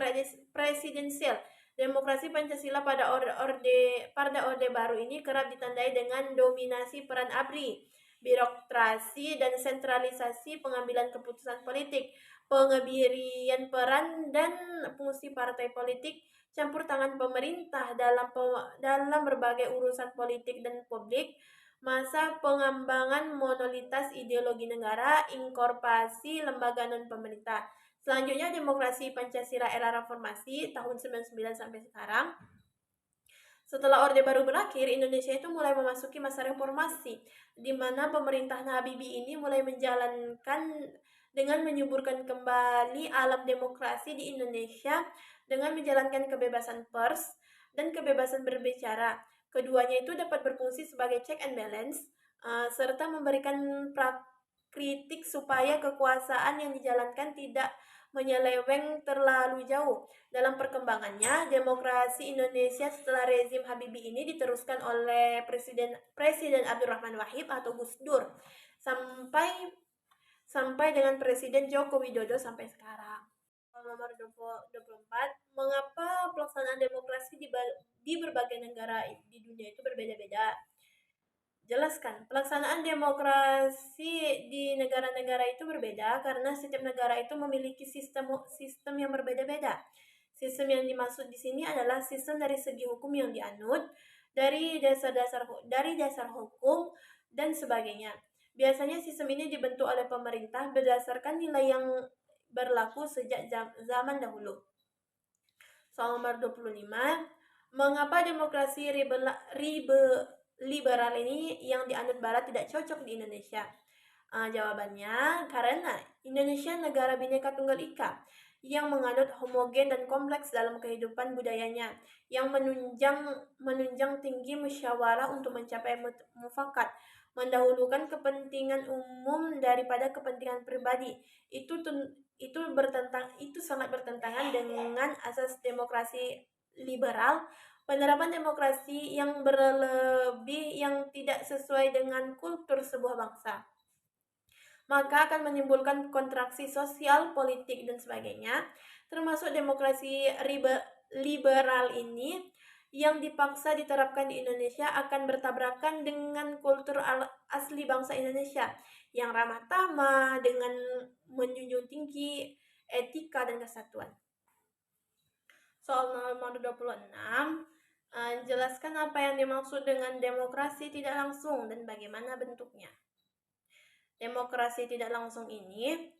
presidensial. Demokrasi Pancasila pada orde baru ini kerap ditandai dengan dominasi peran ABRI, birokrasi dan sentralisasi pengambilan keputusan politik, pengebirian peran dan fungsi partai politik, campur tangan pemerintah dalam berbagai urusan politik dan publik, masa pengembangan monolitas ideologi negara, inkorporasi lembaga non-pemerintah. Selanjutnya demokrasi Pancasila era reformasi tahun 99 sampai sekarang. Setelah Orde Baru berakhir, Indonesia itu mulai memasuki masa reformasi, di mana pemerintahan Habibie ini mulai menjalankan dengan menyuburkan kembali alam demokrasi di Indonesia dengan menjalankan kebebasan pers dan kebebasan berbicara. Keduanya itu dapat berfungsi sebagai check and balance, serta memberikan kritik supaya kekuasaan yang dijalankan tidak menyeleweng terlalu jauh. Dalam perkembangannya, demokrasi Indonesia setelah rezim Habibie ini diteruskan oleh Presiden Abdurrahman Wahid atau Gus Dur sampai dengan Presiden Joko Widodo sampai sekarang. Nomor 24, mengapa pelaksanaan demokrasi di berbagai negara di dunia itu berbeda-beda? Jelaskan. Pelaksanaan demokrasi di negara-negara itu berbeda karena setiap negara itu memiliki sistem yang berbeda-beda. Sistem yang dimaksud di sini adalah sistem dari segi hukum yang dianut, dari dasar hukum dan sebagainya. Biasanya sistem ini dibentuk oleh pemerintah berdasarkan nilai yang berlaku sejak zaman dahulu. Soal nomor 25, mengapa demokrasi liberal ini yang dianut barat tidak cocok di Indonesia? Jawabannya, karena Indonesia negara Bhinneka Tunggal Ika yang menganut homogen dan kompleks dalam kehidupan budayanya, yang menunjang tinggi musyawarah untuk mencapai mufakat, mendahulukan kepentingan umum daripada kepentingan pribadi. Itu sangat bertentangan dengan asas demokrasi liberal. Penerapan demokrasi yang berlebih yang tidak sesuai dengan kultur sebuah bangsa, maka akan menimbulkan kontraksi sosial, politik, dan sebagainya. Termasuk demokrasi liberal ini yang dipaksa diterapkan di Indonesia akan bertabrakan dengan kultur asli bangsa Indonesia yang ramah tamah dengan menjunjung tinggi etika dan kesatuan. Soal nomor 26, jelaskan apa yang dimaksud dengan demokrasi tidak langsung dan bagaimana bentuknya. Demokrasi tidak langsung ini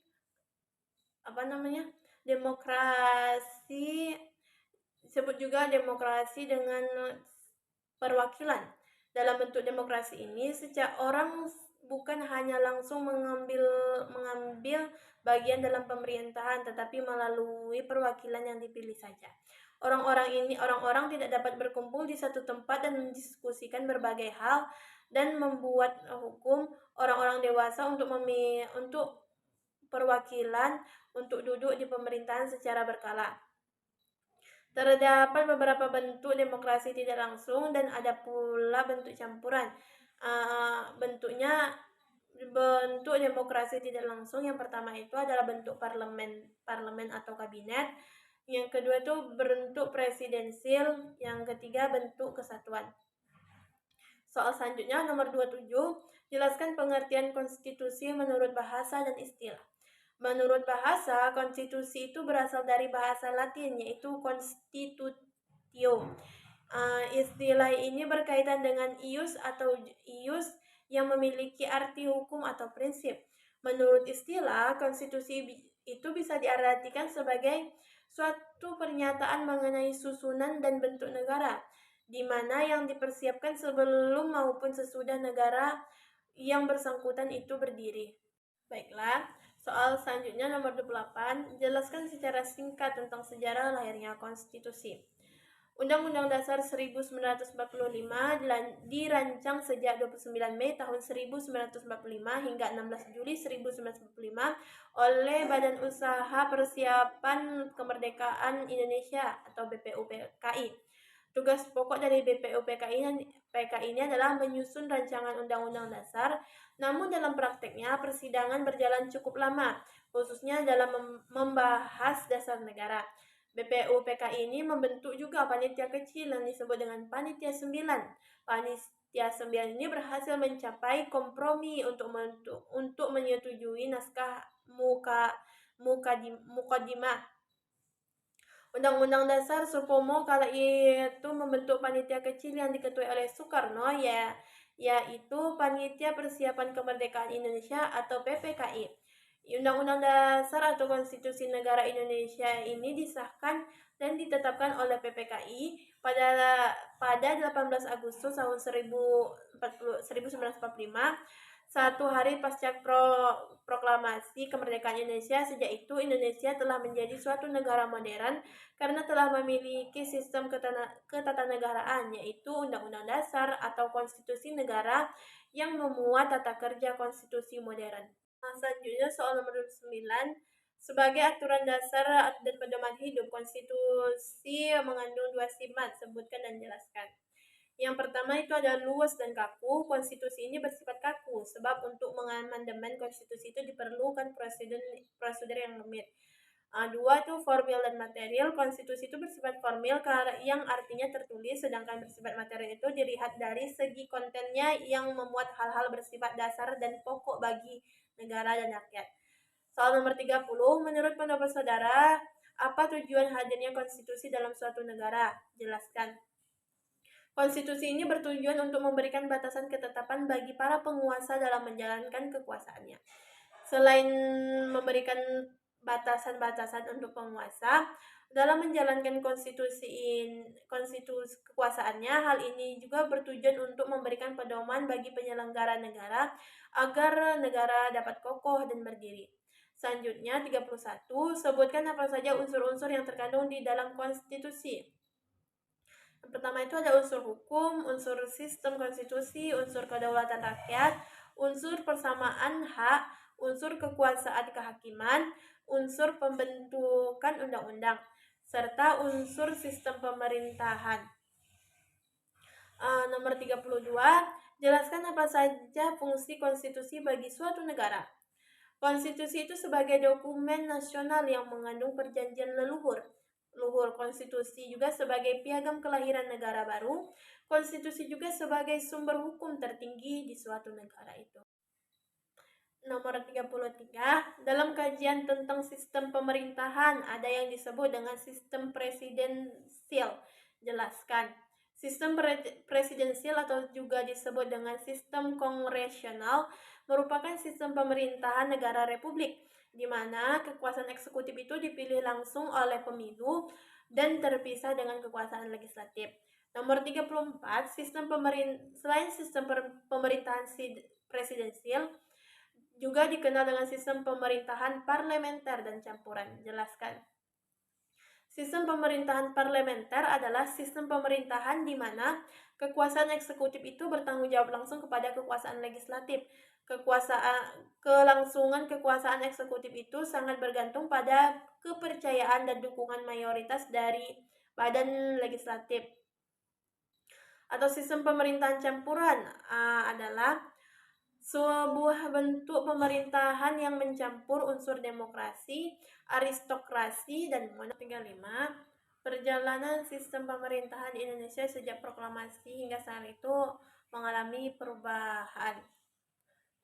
demokrasi disebut juga demokrasi dengan perwakilan. Dalam bentuk demokrasi ini, setiap orang bukan hanya langsung mengambil bagian dalam pemerintahan, tetapi melalui perwakilan yang dipilih saja. Orang-orang tidak dapat berkumpul di satu tempat dan mendiskusikan berbagai hal dan membuat hukum. Orang-orang dewasa untuk perwakilan untuk duduk di pemerintahan secara berkala. Terdapat beberapa bentuk demokrasi tidak langsung dan ada pula bentuk campuran. Bentuk demokrasi tidak langsung yang pertama itu adalah bentuk parlemen atau kabinet. Yang kedua itu bentuk presidensil, yang ketiga bentuk kesatuan. Soal selanjutnya nomor 27, jelaskan pengertian konstitusi menurut bahasa dan istilah. Menurut bahasa, konstitusi itu berasal dari bahasa Latin, yaitu constitutio. Istilah ini berkaitan dengan ius atau ius yang memiliki arti hukum atau prinsip. Menurut istilah, konstitusi itu bisa diartikan sebagai suatu pernyataan mengenai susunan dan bentuk negara, di mana yang dipersiapkan sebelum maupun sesudah negara yang bersangkutan itu berdiri. Baiklah, soal selanjutnya nomor 28, jelaskan secara singkat tentang sejarah lahirnya konstitusi. Undang-Undang Dasar 1945 dirancang sejak 29 Mei tahun 1945 hingga 16 Juli 1945 oleh Badan Usaha Persiapan Kemerdekaan Indonesia atau BPUPKI. Tugas pokok dari BPUPKI ini adalah menyusun rancangan undang-undang dasar, namun dalam prakteknya persidangan berjalan cukup lama, khususnya dalam membahas dasar negara. BPUPKI ini membentuk juga panitia kecil yang disebut dengan Panitia 9. Panitia 9 ini berhasil mencapai kompromi untuk menyetujui naskah mukadimah Undang-Undang Dasar Supomo kala itu membentuk panitia kecil yang diketuai oleh Soekarno, yaitu Panitia Persiapan Kemerdekaan Indonesia atau PPKI. Undang-Undang Dasar atau Konstitusi Negara Indonesia ini disahkan dan ditetapkan oleh PPKI pada 18 Agustus tahun 1945, satu hari pasca proklamasi kemerdekaan Indonesia. Sejak itu Indonesia telah menjadi suatu negara modern karena telah memiliki sistem ketatanegaraan, yaitu Undang-Undang Dasar atau Konstitusi Negara yang memuat tata kerja konstitusi modern. Selanjutnya soal nomor 29, sebagai aturan dasar dan pedoman hidup, konstitusi mengandung dua sifat, sebutkan dan jelaskan. Yang pertama itu ada luas dan kaku. Konstitusi ini bersifat kaku, sebab untuk mengamandemen konstitusi itu diperlukan prosedur yang rumit. Dua itu formil dan material. Konstitusi itu bersifat formil yang artinya tertulis, sedangkan bersifat material itu dilihat dari segi kontennya yang memuat hal-hal bersifat dasar dan pokok bagi negara dan rakyat. Soal nomor 30, menurut pendapat saudara, apa tujuan hadirnya konstitusi dalam suatu negara? Jelaskan. Konstitusi ini bertujuan untuk memberikan batasan ketetapan bagi para penguasa dalam menjalankan kekuasaannya. Selain memberikan batasan-batasan untuk penguasa dalam menjalankan konstitusi kekuasaannya, hal ini juga bertujuan untuk memberikan pedoman bagi penyelenggara negara agar negara dapat kokoh dan berdiri. Selanjutnya 31, sebutkan apa saja unsur-unsur yang terkandung di dalam konstitusi. Yang pertama itu ada unsur hukum, unsur sistem konstitusi, unsur kedaulatan rakyat, unsur persamaan hak, unsur kekuasaan kehakiman, unsur pembentukan undang-undang, serta unsur sistem pemerintahan. Nomor 32, jelaskan apa saja fungsi konstitusi bagi suatu negara. Konstitusi itu sebagai dokumen nasional yang mengandung perjanjian leluhur. Konstitusi juga sebagai piagam kelahiran negara baru. Konstitusi juga sebagai sumber hukum tertinggi di suatu negara itu. Nomor 33, dalam kajian tentang sistem pemerintahan ada yang disebut dengan sistem presidensial. Jelaskan. Sistem presidensial atau juga disebut dengan sistem kongresional merupakan sistem pemerintahan negara republik, di mana kekuasaan eksekutif itu dipilih langsung oleh pemilu dan terpisah dengan kekuasaan legislatif. Nomor 34, selain sistem pemerintahan presidensial, juga dikenal dengan sistem pemerintahan parlementer dan campuran. Jelaskan. Sistem pemerintahan parlementer adalah sistem pemerintahan di mana kekuasaan eksekutif itu bertanggung jawab langsung kepada kekuasaan legislatif. Kelangsungan kekuasaan eksekutif itu sangat bergantung pada kepercayaan dan dukungan mayoritas dari badan legislatif. Atau sistem pemerintahan campuran adalah sebuah bentuk pemerintahan yang mencampur unsur demokrasi, aristokrasi, dan monarki. 35. Perjalanan sistem pemerintahan di Indonesia sejak proklamasi hingga saat itu mengalami perubahan.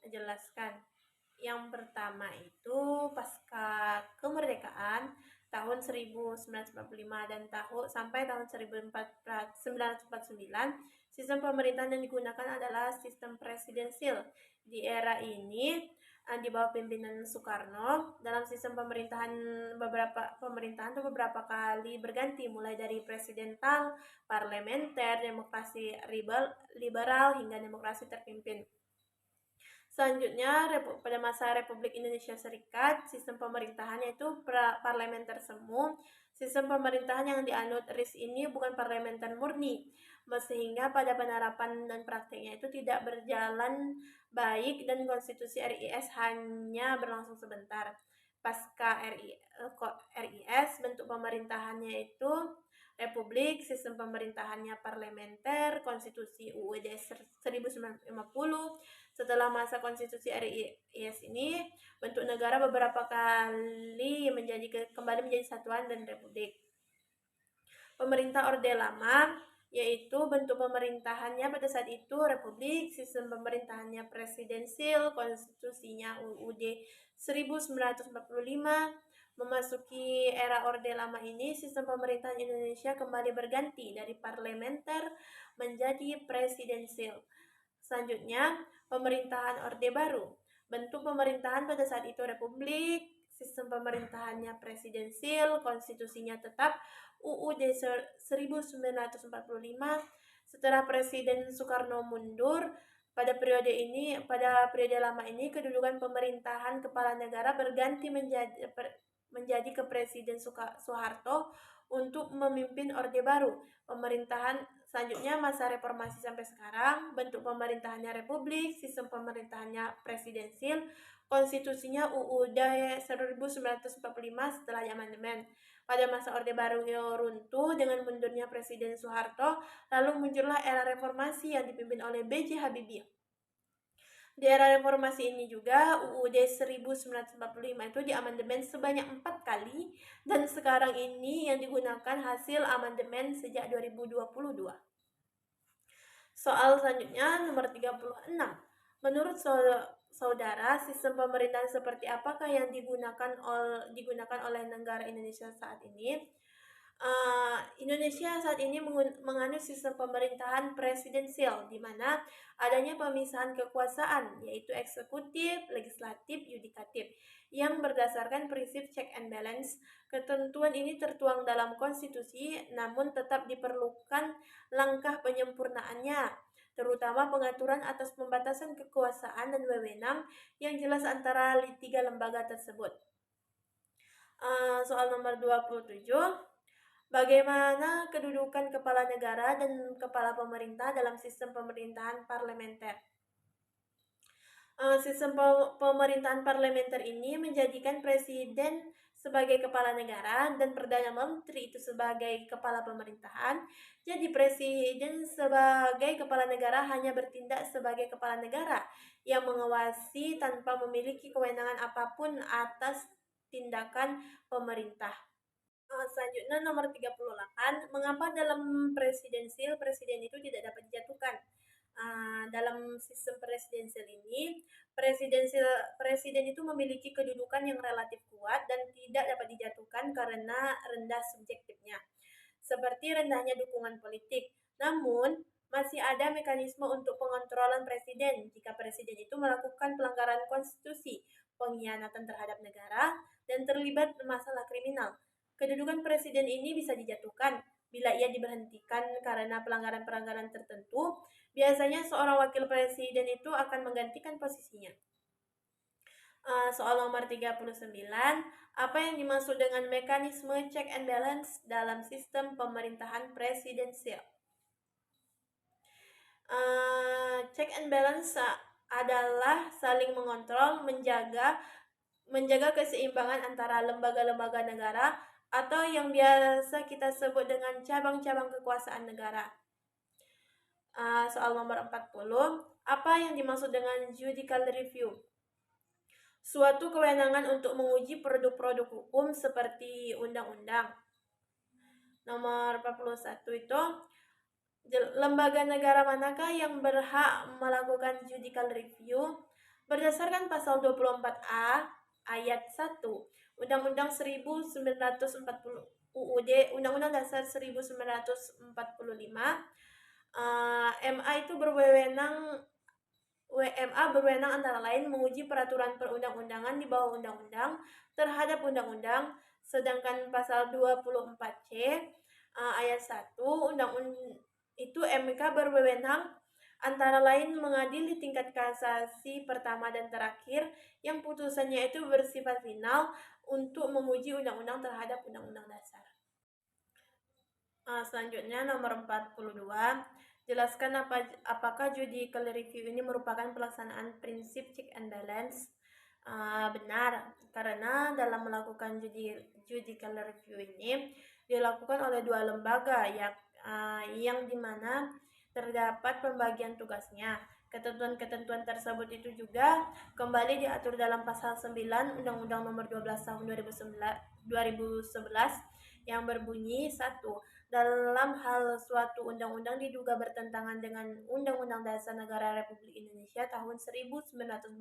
Jelaskan. Yang pertama itu pasca kemerdekaan tahun 1945 dan sampai tahun 1949, sistem pemerintahan yang digunakan adalah sistem presidensil. Di era ini di bawah pimpinan Soekarno, dalam sistem pemerintahan beberapa kali berganti, mulai dari presidental, parlementer, demokrasi liberal hingga demokrasi terpimpin. Selanjutnya, pada masa Republik Indonesia Serikat, sistem pemerintahannya itu parlementer semu. Sistem pemerintahan yang dianut RIS ini bukan parlementer murni, sehingga pada penerapan dan prakteknya itu tidak berjalan baik dan konstitusi RIS hanya berlangsung sebentar. Pasca RIS, bentuk pemerintahannya itu Republik, sistem pemerintahannya parlementer, konstitusi UUD 1950. Setelah masa konstitusi RIS ini, bentuk negara beberapa kali kembali menjadi satuan dan republik. Pemerintah Orde Lama, yaitu bentuk pemerintahannya pada saat itu republik, sistem pemerintahannya presidensil, konstitusinya UUD 1945. Memasuki era Orde Lama ini, sistem pemerintahan Indonesia kembali berganti dari parlementer menjadi presidensil. Selanjutnya, pemerintahan Orde Baru. Bentuk pemerintahan pada saat itu republik, sistem pemerintahannya presidensil, konstitusinya tetap UUD 1945. Setelah Presiden Soekarno mundur, pada periode lama ini kedudukan pemerintahan kepala negara berganti menjadi ke Presiden Soeharto untuk memimpin Orde Baru. Pemerintahan selanjutnya masa reformasi sampai sekarang, bentuk pemerintahannya republik, sistem pemerintahannya presidensil, konstitusinya UUD 1945 setelah amandemen. Pada masa Orde Baru runtuh dengan mundurnya Presiden Soeharto, lalu muncullah era reformasi yang dipimpin oleh B.J. Habibie. Di era reformasi ini juga UUD 1945 itu diamandemen sebanyak 4 kali, dan sekarang ini yang digunakan hasil amandemen sejak 2022. Soal selanjutnya nomor 36. Menurut saudara, sistem pemerintahan seperti apakah yang digunakan oleh negara Indonesia saat ini? Indonesia saat ini menganut sistem pemerintahan presidensial, di mana adanya pemisahan kekuasaan, yaitu eksekutif, legislatif, yudikatif, yang berdasarkan prinsip check and balance. Ketentuan ini tertuang dalam konstitusi, namun tetap diperlukan langkah penyempurnaannya, terutama pengaturan atas pembatasan kekuasaan dan wewenang yang jelas antara tiga lembaga tersebut. Soal nomor 27. Bagaimana kedudukan kepala negara dan kepala pemerintah dalam sistem pemerintahan parlementer? Sistem pemerintahan parlementer ini menjadikan presiden sebagai kepala negara dan perdana menteri itu sebagai kepala pemerintahan. Jadi presiden sebagai kepala negara hanya bertindak sebagai kepala negara yang mengawasi tanpa memiliki kewenangan apapun atas tindakan pemerintah. Selanjutnya nomor 38, mengapa dalam presidensil presiden itu tidak dapat dijatuhkan? Dalam sistem presidensial ini, presiden itu memiliki kedudukan yang relatif kuat dan tidak dapat dijatuhkan karena rendah subjektifnya. Seperti rendahnya dukungan politik, Namun, masih ada mekanisme untuk pengontrolan presiden jika presiden itu melakukan pelanggaran konstitusi, pengkhianatan terhadap negara, dan terlibat masalah kriminal. Kedudukan presiden ini bisa dijatuhkan bila ia diberhentikan karena pelanggaran-pelanggaran tertentu. Biasanya seorang wakil presiden itu akan menggantikan posisinya. Soal nomor 39, apa yang dimaksud dengan mekanisme check and balance dalam sistem pemerintahan presidensial? Check and balance adalah saling mengontrol, menjaga keseimbangan antara lembaga-lembaga negara atau yang biasa kita sebut dengan cabang-cabang kekuasaan negara. Soal nomor 40, apa yang dimaksud dengan judicial review? Suatu kewenangan untuk menguji produk-produk hukum seperti undang-undang. Nomor 41 itu, lembaga negara manakah yang berhak melakukan judicial review? Berdasarkan pasal 24A ayat 1 Undang-Undang 1940 UUD Undang-Undang Dasar 1945, MA itu WMA berwenang antara lain menguji peraturan perundang-undangan di bawah undang-undang terhadap undang-undang, sedangkan pasal 24C ayat 1 undang-undang itu MK berwenang antara lain mengadili tingkat kasasi pertama dan terakhir yang putusannya itu bersifat final untuk menguji undang-undang terhadap undang-undang dasar. Selanjutnya nomor 42, jelaskan apakah judicial review ini merupakan pelaksanaan prinsip check and balance. Benar, karena dalam melakukan judicial review ini dilakukan oleh dua lembaga yang dimana terdapat pembagian tugasnya. Ketentuan-ketentuan tersebut itu juga kembali diatur dalam pasal 9 Undang-Undang Nomor 12 Tahun 2011 yang berbunyi 1. Dalam hal suatu undang-undang diduga bertentangan dengan Undang-Undang Dasar Negara Republik Indonesia tahun 1945,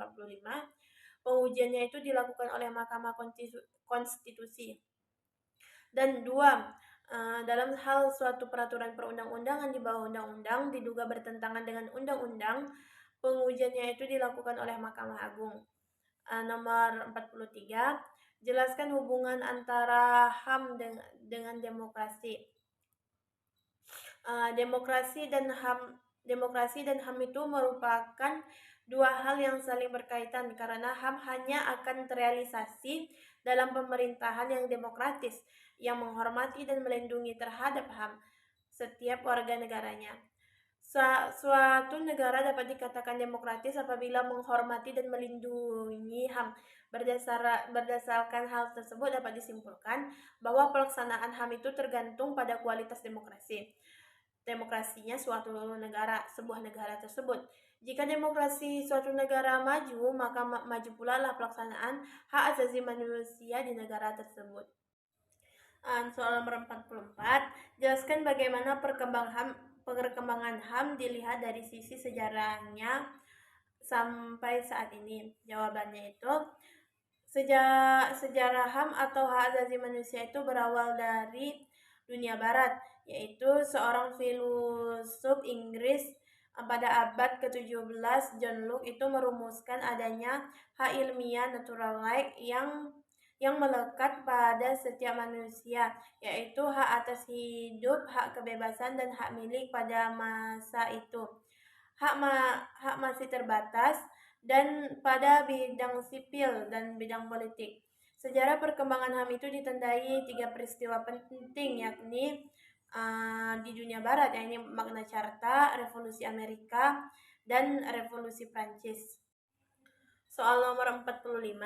pengujiannya itu dilakukan oleh Mahkamah Konstitusi. Dan 2, dalam hal suatu peraturan perundang-undangan di bawah undang-undang diduga bertentangan dengan undang-undang, pengujiannya itu dilakukan oleh Mahkamah Agung. Nomor 43, jelaskan hubungan antara HAM dengan demokrasi. Demokrasi dan HAM itu merupakan dua hal yang saling berkaitan karena HAM hanya akan terrealisasi dalam pemerintahan yang demokratis yang menghormati dan melindungi terhadap HAM setiap warga negaranya. Suatu negara dapat dikatakan demokratis apabila menghormati dan melindungi HAM. Berdasarkan hal tersebut dapat disimpulkan bahwa pelaksanaan HAM itu tergantung pada kualitas demokrasinya sebuah negara tersebut. Jika demokrasi suatu negara maju, maka maju pula lah pelaksanaan hak asasi manusia di negara tersebut. Soal nomor 44, jelaskan bagaimana perkembangan HAM dilihat dari sisi sejarahnya sampai saat ini. Jawabannya itu, sejarah HAM atau hak asasi manusia itu berawal dari dunia barat, yaitu seorang filosof Inggris pada abad ke-17, John Locke itu merumuskan adanya hak ilmiah natural right yang melekat pada setiap manusia, yaitu hak atas hidup, hak kebebasan, dan hak milik pada masa itu. Hak masih terbatas dan pada bidang sipil dan bidang politik. Sejarah perkembangan HAM itu ditandai 3 peristiwa penting, yakni di dunia barat, yakni Magna Carta, Revolusi Amerika, dan Revolusi Prancis. Soal nomor 45,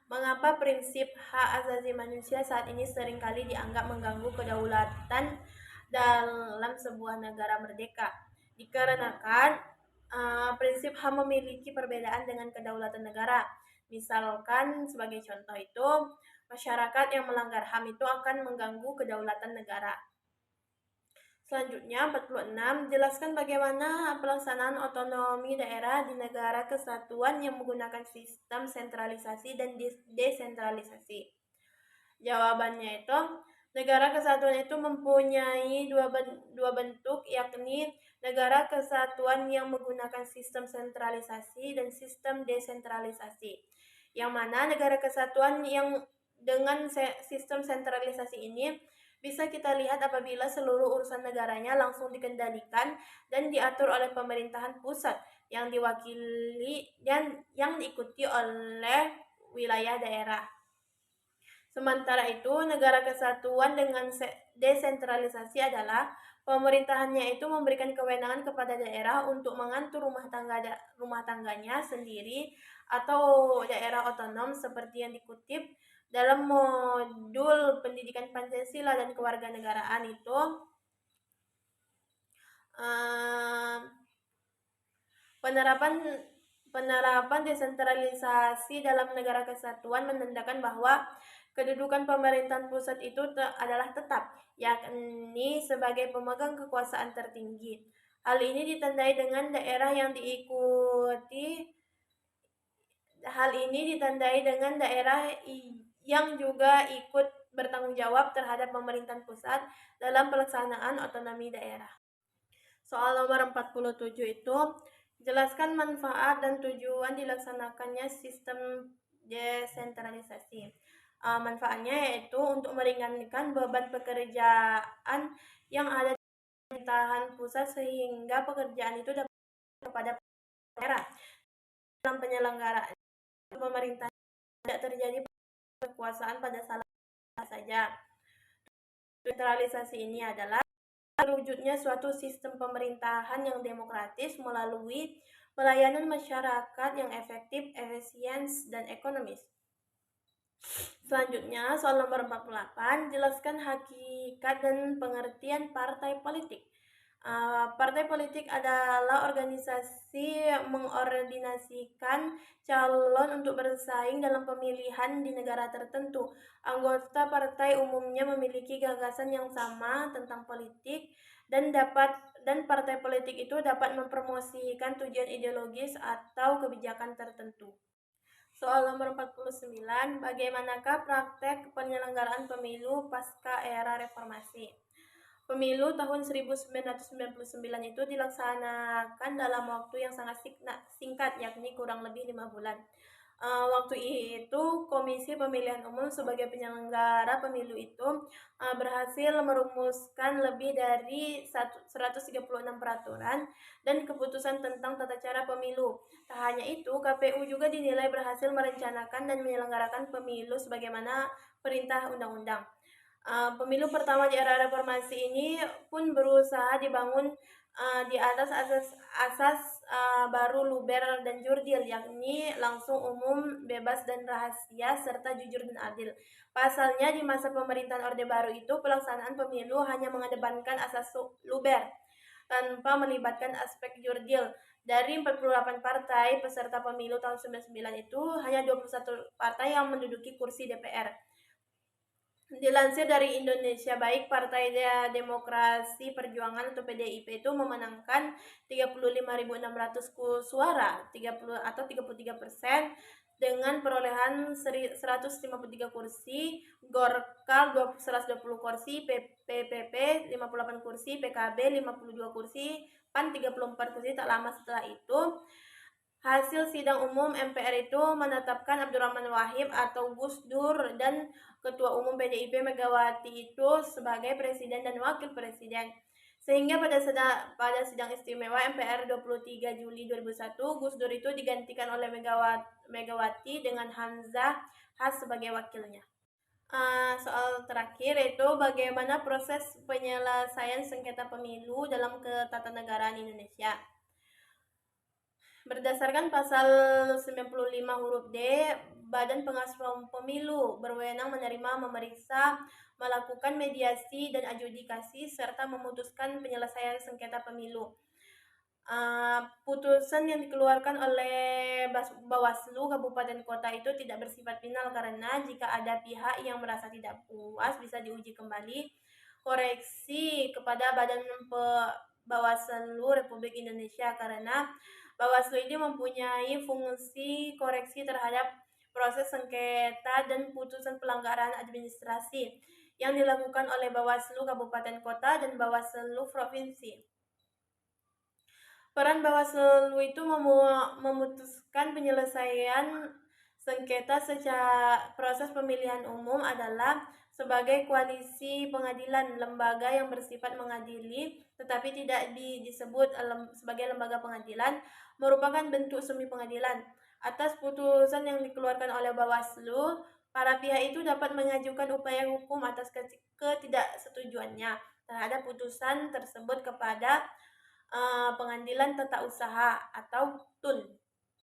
mengapa prinsip hak asasi manusia saat ini seringkali dianggap mengganggu kedaulatan dalam sebuah negara merdeka? Dikarenakan prinsip HAM memiliki perbedaan dengan kedaulatan negara. Misalkan sebagai contoh itu, masyarakat yang melanggar HAM itu akan mengganggu kedaulatan negara. Selanjutnya 46, jelaskan bagaimana pelaksanaan otonomi daerah di negara kesatuan yang menggunakan sistem sentralisasi dan desentralisasi. Jawabannya itu, Negara kesatuan itu mempunyai dua bentuk, yakni negara kesatuan yang menggunakan sistem sentralisasi dan sistem desentralisasi. Yang mana negara kesatuan yang dengan sistem sentralisasi ini bisa kita lihat apabila seluruh urusan negaranya langsung dikendalikan dan diatur oleh pemerintahan pusat yang diwakili dan yang diikuti oleh wilayah daerah. Sementara itu, negara kesatuan dengan desentralisasi adalah pemerintahannya itu memberikan kewenangan kepada daerah untuk mengatur rumah tangganya sendiri atau daerah otonom seperti yang dikutip dalam modul pendidikan Pancasila dan kewarganegaraan itu penerapan desentralisasi dalam negara kesatuan menandakan bahwa kedudukan pemerintahan pusat itu adalah tetap, yakni sebagai pemegang kekuasaan tertinggi. Hal ini ditandai dengan daerah yang diikuti. Hal ini ditandai dengan daerah yang juga ikut bertanggung jawab terhadap pemerintahan pusat dalam pelaksanaan otonomi daerah. Soal nomor 47 itu, jelaskan manfaat dan tujuan dilaksanakannya sistem desentralisasi. Manfaatnya yaitu untuk meringankan beban pekerjaan yang ada di pemerintahan pusat sehingga pekerjaan itu dapat kepada daerah. Dalam penyelenggaraan pemerintah tidak terjadi kekuasaan pada salah saja. Desentralisasi ini adalah terwujudnya suatu sistem pemerintahan yang demokratis melalui pelayanan masyarakat yang efektif, efisien, dan ekonomis. Selanjutnya, soal nomor 48, jelaskan hakikat dan pengertian partai politik. Partai politik adalah organisasi mengordinasikan calon untuk bersaing dalam pemilihan di negara tertentu. Anggota partai umumnya memiliki gagasan yang sama tentang politik dan partai politik itu dapat mempromosikan tujuan ideologis atau kebijakan tertentu. Soal nomor 49, bagaimanakah praktek penyelenggaraan pemilu pasca era reformasi? Pemilu tahun 1999 itu dilaksanakan dalam waktu yang sangat singkat, yakni kurang lebih 5 bulan. Waktu itu Komisi Pemilihan Umum sebagai penyelenggara pemilu itu berhasil merumuskan lebih dari 136 peraturan dan keputusan tentang tata cara pemilu. Tak hanya itu, KPU juga dinilai berhasil merencanakan dan menyelenggarakan pemilu sebagaimana perintah undang-undang. Pemilu pertama di era reformasi ini pun berusaha dibangun di atas asas baru luber dan jurdil, yakni langsung, umum, bebas dan rahasia, serta jujur dan adil. Pasalnya di masa pemerintahan Orde Baru itu pelaksanaan pemilu hanya mengedepankan asas luber tanpa melibatkan aspek jurdil. Dari 48 partai peserta pemilu tahun 99 itu hanya 21 partai yang menduduki kursi DPR. Dilansir dari Indonesia Baik, Partai Demokrasi Perjuangan atau PDIP itu memenangkan 35.600 suara, 33% dengan perolehan 153 kursi, Golkar 120 kursi, PPP 58 kursi, PKB 52 kursi, PAN 34 kursi. Tak lama setelah itu, hasil sidang umum MPR itu menetapkan Abdurrahman Wahid atau Gus Dur dan Ketua Umum PDIP Megawati itu sebagai Presiden dan Wakil Presiden. Sehingga pada sidang istimewa MPR 23 Juli 2001, Gus Dur itu digantikan oleh Megawati dengan Hamzah Has sebagai wakilnya. Soal terakhir yaitu bagaimana proses penyelesaian sengketa pemilu dalam ketatanegaraan Indonesia. Berdasarkan pasal 95 huruf D, Badan Pengawas Pemilu berwenang menerima, memeriksa, melakukan mediasi dan adjudikasi, serta memutuskan penyelesaian sengketa pemilu. Putusan yang dikeluarkan oleh Bawaslu Kabupaten Kota itu tidak bersifat final karena jika ada pihak yang merasa tidak puas bisa diuji kembali koreksi kepada Badan Bawaslu Republik Indonesia, karena Bawaslu ini mempunyai fungsi koreksi terhadap proses sengketa dan putusan pelanggaran administrasi yang dilakukan oleh Bawaslu Kabupaten Kota dan Bawaslu Provinsi. Peran Bawaslu itu memutuskan penyelesaian sengketa secara proses pemilihan umum adalah sebagai koalisi pengadilan, lembaga yang bersifat mengadili tetapi tidak disebut sebagai lembaga pengadilan, merupakan bentuk semi pengadilan. Atas putusan yang dikeluarkan oleh Bawaslu, para pihak itu dapat mengajukan upaya hukum atas ketidaksetujuannya terhadap putusan tersebut kepada Pengadilan Tata Usaha atau TUN.